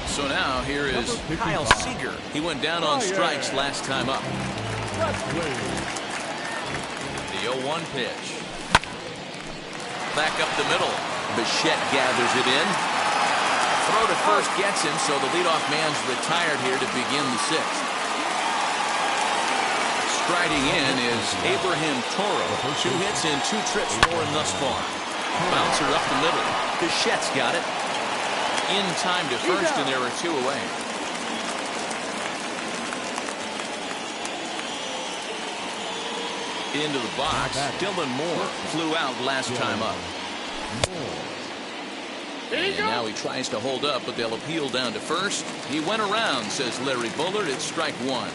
So now here is Kyle Seager. He went down on strikes last time up. The 0-1 pitch. Back up the middle. Bichette gathers it in. Throw to first gets him, so the leadoff man's retired here to begin the 6th. Striding in is Abraham Toro. 2 hits and 2 trips for him thus far. Bouncer up the middle. Bichette's got it. In time to first, and there are 2 away. Into the box. Dylan Moore flew out last time up. And now he tries to hold up, but they'll appeal down to first. He went around, says Larry Bullard. It's strike 1.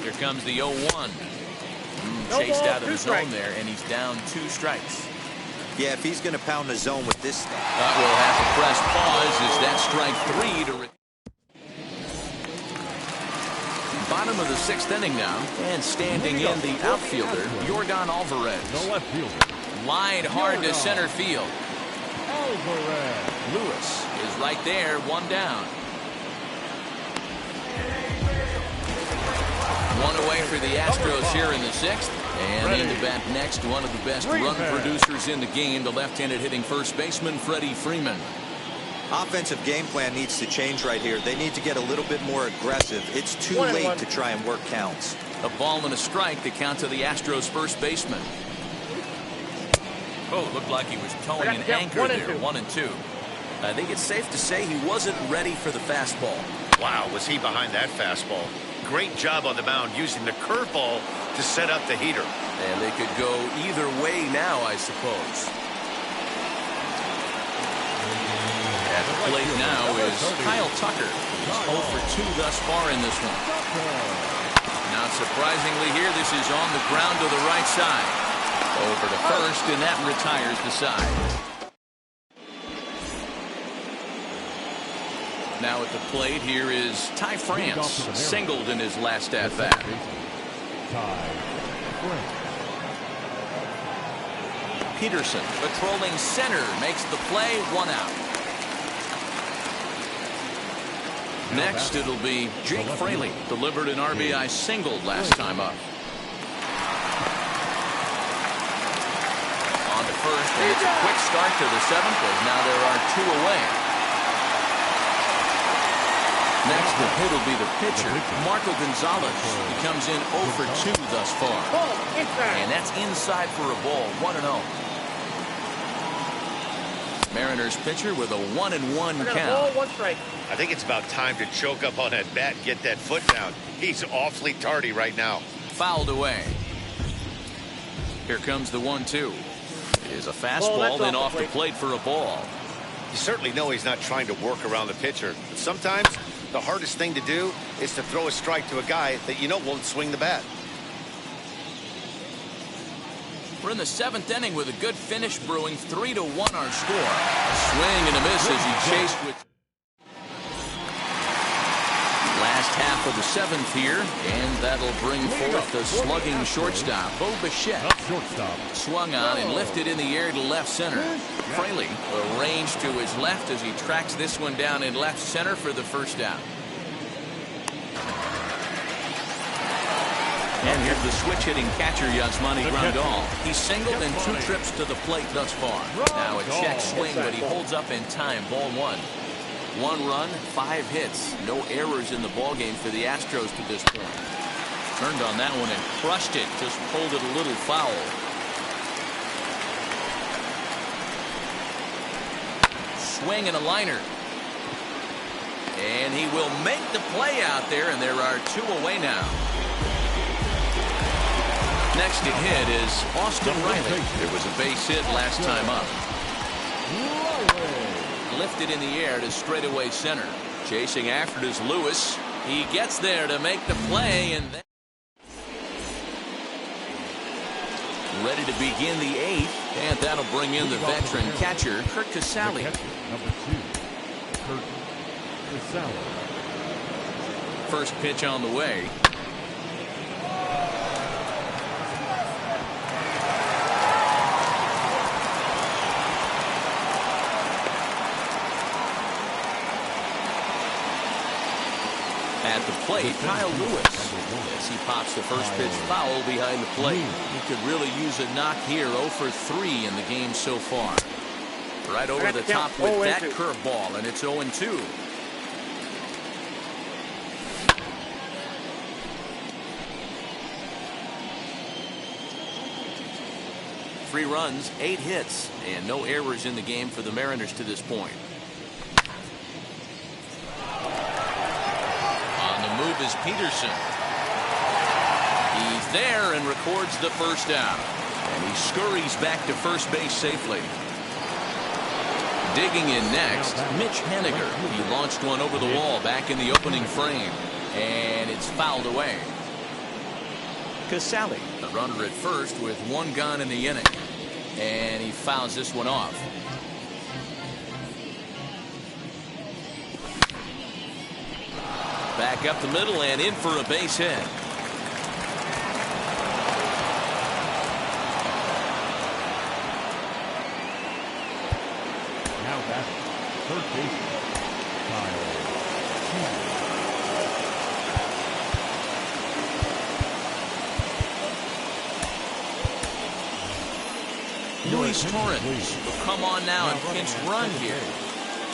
Here comes the 0-1. Chased out of the zone there, and he's down 2 strikes. Yeah, if he's going to pound the zone with this stuff. That will have to press pause as that strike 3 to... Bottom of the 6th inning now, and standing in the outfielder, Yordan Alvarez. The left fielder. Lined hard to center field. Lewis is right there, 1 down. 1 away for the Astros here in the 6th. And into bat next, one of the best run producers in the game, the left-handed hitting first baseman, Freddie Freeman. Offensive game plan needs to change right here. They need to get a little bit more aggressive. It's too late to try and work counts. A ball and a strike to count to the Astros first baseman. Oh, looked like he was towing an anchor there, 1-2. I think it's safe to say he wasn't ready for the fastball. Wow, was he behind that fastball. Great job on the mound using the curveball to set up the heater. And they could go either way now, I suppose. At the plate now is Kyle Tucker. He's 0 for 2 thus far in this one. Not surprisingly here, this is on the ground to the right side. Over to first, and that retires the side. Now at the plate, here is Ty France, singled in his last at-bat. Peterson, patrolling center, makes the play, 1 out. Next, it'll be Jake Fraley, delivered an RBI single last time up. And it's a quick start to the 7th, as now there are 2 away. Next, the hit will be the pitcher, Marco Gonzalez. He comes in 0 for 2 thus far. And that's inside for a ball, 1-0. Mariners pitcher with a 1-1 count. I think it's about time to choke up on that bat and get that foot down. He's awfully tardy right now. Fouled away. Here comes the 1-2. It is a fastball, then off the plate for a ball. You certainly know he's not trying to work around the pitcher. But sometimes the hardest thing to do is to throw a strike to a guy that you know won't swing the bat. We're in the 7th inning with a good finish brewing. 3-1 our score. A swing and a miss as he chased with. Last half of the 7th here, and that'll bring forth the slugging shortstop, Bo Bichette. Swung on and lifted in the air to left center. Fraley arranged to his left as he tracks this one down in left center for the first down. And here's the switch-hitting catcher, Yasmani Grandal. He's singled in 2 trips to the plate thus far. Now a check swing, but he holds up in time. Ball 1. 1 run, 5 hits. No errors in the ballgame for the Astros to this point. Turned on that one and crushed it. Just pulled it a little foul. Swing and a liner. And he will make the play out there, and there are 2 away now. Next to hit is Austin Riley. There was a base hit last time up. Lifted in the air to straightaway center. Chasing after it is Lewis. He gets there to make the play, and then ready to begin the 8th, and that'll bring in the veteran catcher, Kurt Casale. Number 2, Kurt Casale. First pitch on the way. At the plate, Kyle Lewis. As he pops the first pitch foul behind the plate. He could really use a knock here. 0 for 3 in the game so far. Right over the top with that curveball, and it's 0-2. Three runs, 8 hits, and no errors in the game for the Mariners to this point. Move is Peterson. He's there and records the first down. And he scurries back to first base safely. Digging in next, Mitch Haniger. He launched one over the wall back in the opening frame. And it's fouled away. Casale, the runner at first with 1 gone in the inning. And he fouls this one off. Back up the middle and in for a base hit. Now back, third baseman, Kyle Luis Torres will come on now and pinch run here.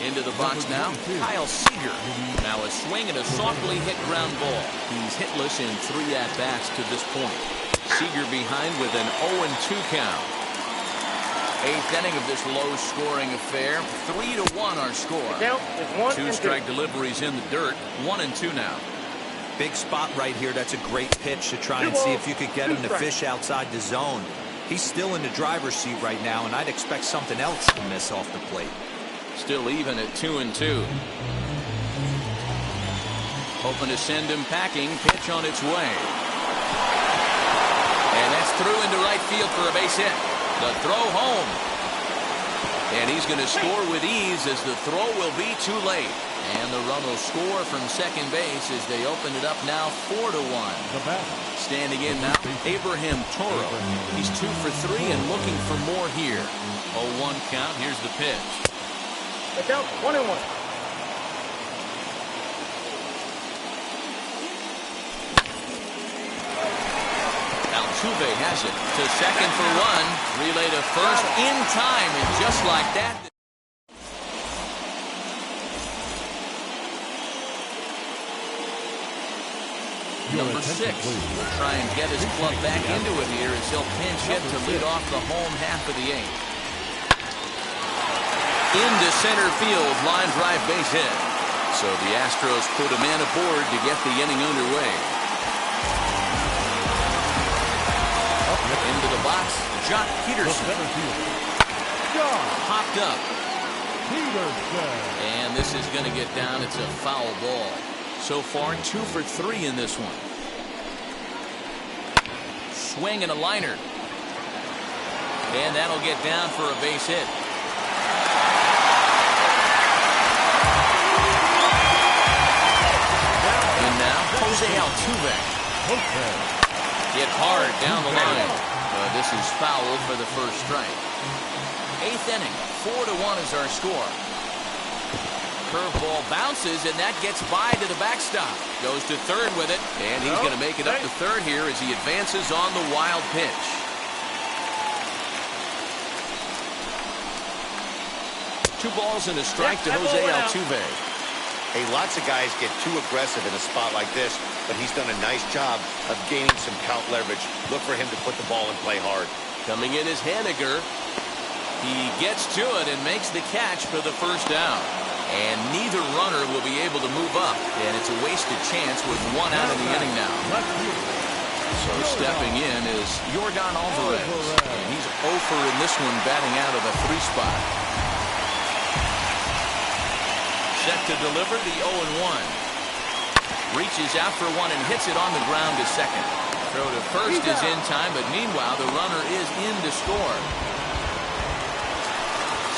Into the box now, Kyle Seager. Now a swing and a softly hit ground ball. He's hitless in 3 at-bats to this point. Seager behind with an 0-2 count. 8th inning of this low-scoring affair. 3-1 our score. 2 strike deliveries in the dirt. 1-2 now. Big spot right here. That's a great pitch to try and see if you could get him to fish outside the zone. He's still in the driver's seat right now, and I'd expect something else to miss off the plate. Still even at 2-2. Hoping to send him packing. Pitch on its way. And that's through into right field for a base hit. The throw home. And he's going to score with ease as the throw will be too late. And the run will score from second base as they open it up now 4-1. Standing in now, Abraham Toro. He's 2 for 3 and looking for more here. 0-1 count. Here's the pitch. The count 1-1. Altuve has it to second for one. Relay to first in time, and just like that. Number 6 will try and get his club back into it here as he'll pinch hit to lead off the home half of the 8th. Into center field, line drive base hit. So the Astros put a man aboard to get the inning underway. Into the box, Jock Peterson. Popped up. And this is going to get down. It's a foul ball. So far, 2 for 3 in this one. Swing and a liner. And that'll get down for a base hit. And now, Jose Altuve. Hit hard down the line. This is foul for the first strike. 8th inning, 4-1 is our score. Curveball bounces, and that gets by to the backstop. Goes to third with it, and he's going to make it up to third here as he advances on the wild pitch. Two balls and a strike to Jose Altuve. Hey, lots of guys get too aggressive in a spot like this, but he's done a nice job of gaining some count leverage. Look for him to put the ball in play hard. Coming in is Haniger. He gets to it and makes the catch for the first down. And neither runner will be able to move up. And it's a wasted chance with 1 out of the inning now. So stepping in is Yordan Alvarez. And he's 0 for in this one, batting out of the 3 spot. Set to deliver the 0-1. Reaches out for one and hits it on the ground to second. Throw to first is in time, but meanwhile the runner is in to score.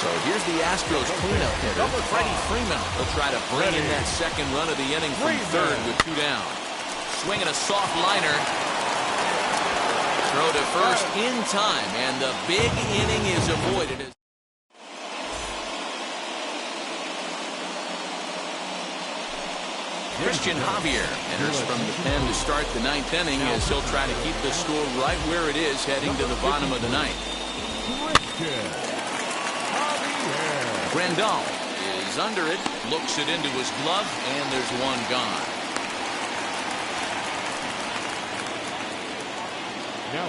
So here's the Astros cleanup hitter, Freddie Freeman. Will try to bring in that second run of the inning from third with 2 down. Swinging a soft liner. Throw to first in time, and the big inning is avoided. Christian Javier enters from the pen to start the 9th inning as he'll try to keep the score right where it is heading to the bottom of the 9th. Grandal is under it, looks it into his glove, and there's one gone.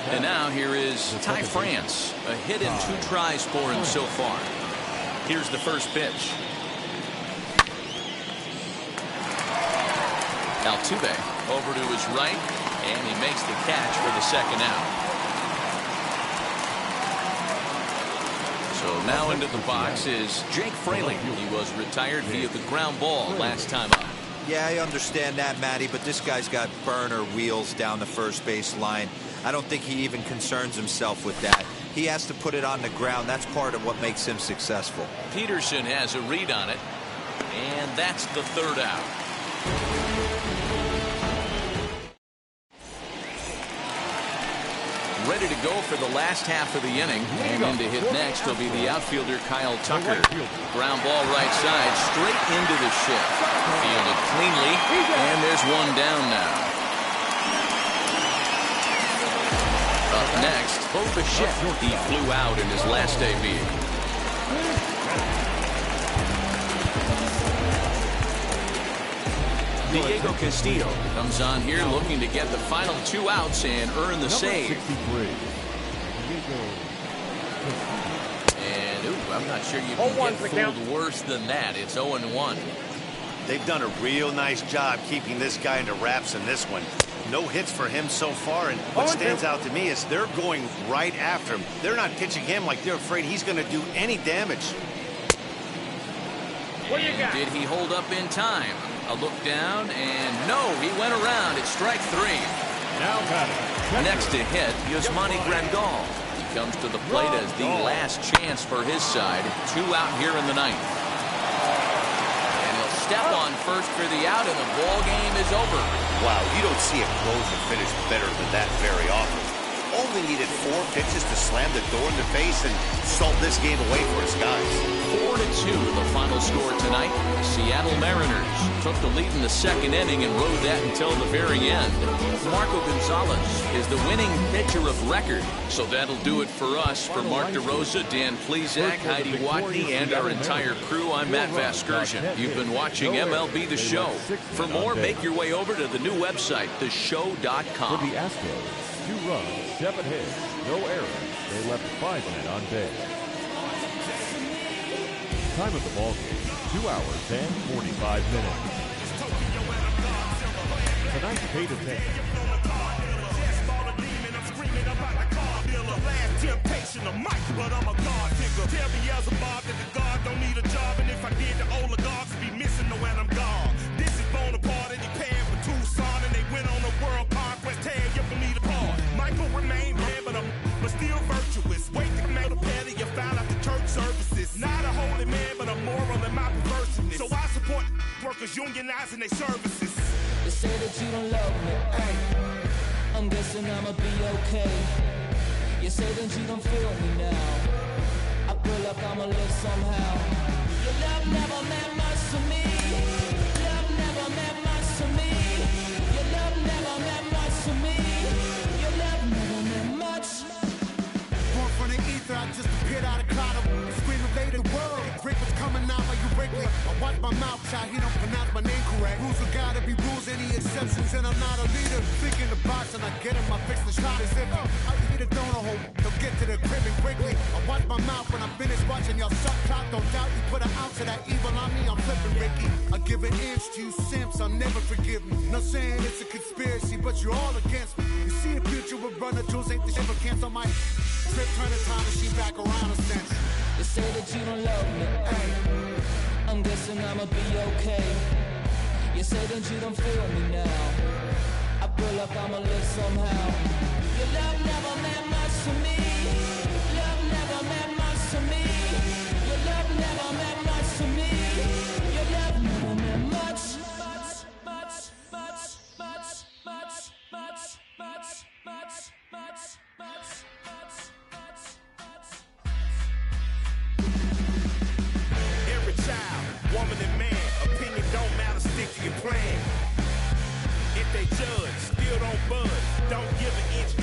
And now here is Ty France. A hit in 2 tries for him so far. Here's the first pitch. Altuve over to his right, and he makes the catch for the second out. So now into the box is Jake Fraley. He was retired via the ground ball last time up. Yeah, I understand that, Matty, but this guy's got burner wheels down the first base line. I don't think he even concerns himself with that. He has to put it on the ground. That's part of what makes him successful. Peterson has a read on it, and that's the third out. Ready to go for the last half of the inning, and in to hit next will be the outfielder Kyle Tucker. Ground ball right side, straight into the shift. Fielded cleanly, and there's one down now. Up next, Bo Bichette. He flew out in his last debut. Diego Castillo comes on here looking to get the final 2 outs and earn the save. And, I'm not sure you can get fooled worse than that. It's 0-1. They've done a real nice job keeping this guy into wraps in this one. No hits for him so far, and what stands out to me is they're going right after him. They're not pitching him like they're afraid he's going to do any damage. And did he hold up in time? A look down, and no, he went around. It's strike 3. Now next to hit, Yasmani Grandal. He comes to the plate as the last chance for his side. 2 out here in the 9th. And he'll step on first for the out, and the ball game is over. Wow, you don't see a closer finish better than that very often. only needed 4 pitches to slam the door in the face and stole this game away for his guys. 4-2, the final score tonight. Seattle Mariners took the lead in the second inning and rode that until the very end. Marco Gonzalez is the winning pitcher of record. So that'll do it for us. For Mark DeRosa, Dan Plesac, Heidi Watney, and our entire crew, I'm Matt Vasgersian. You've been watching MLB The Show. For more, make your way over to the new website, theshow.com. For the Astros, 2 runs, 7 hits, no errors. They left 5 men on base. Time of the ball game, 2 hours and 45 minutes. Tonight's paid attention. Temptation of Mike, but I'm a God figure. Tell me as a Bob that the God don't need a job, and if I did, the oligarchs would be missing no when I'm gone. This is Bonaparte, and he paired with Tucson, and they went on a world conquest. Tear you from me apart. Michael remained dead, but still virtuous. Wait to make a petty, you found out the church services. Not a holy man, but a moral in my perverseness. So I support workers unionizing their services. They say that you don't love me, hey. I'm guessing I'ma be okay. You say that you don't feel me now. I feel like I'ma live somehow. Your love never meant much to me. Love never meant much to me. Your love never meant much to me. Your love never meant much. Born from the ether, I just appeared out of cloud. Screaming later the world. Break what's coming out like you break me. I watch my mouth shot, he don't pronounce my name correct. Rules will gotta be rules, any exceptions, and I'm not a leader. Think in the box and I get him, I fix the shot as if I eat a donut hole. Don't get to the crib and quickly. I watch my mouth when I finish watching y'all suck cock. Don't doubt you put an ounce of that evil on me, I'm flipping Ricky. I give an inch to you simps, I'll never forgive me. Not saying it's a conspiracy, but you're all against me. You see a future with runner jewels, ain't the shit but cancel my trip, turn the time machine back around a sense. They say that you don't love me, hey. I'm guessing I'ma be okay. You say that you don't feel me now. I feel like I'ma live somehow. Your love never meant much to me. Love never meant much to me. Your love never meant much to me. Your love never meant much. Every child, woman and man, opinion don't matter, stick to your plan. If they judge, still don't budge, don't give an inch,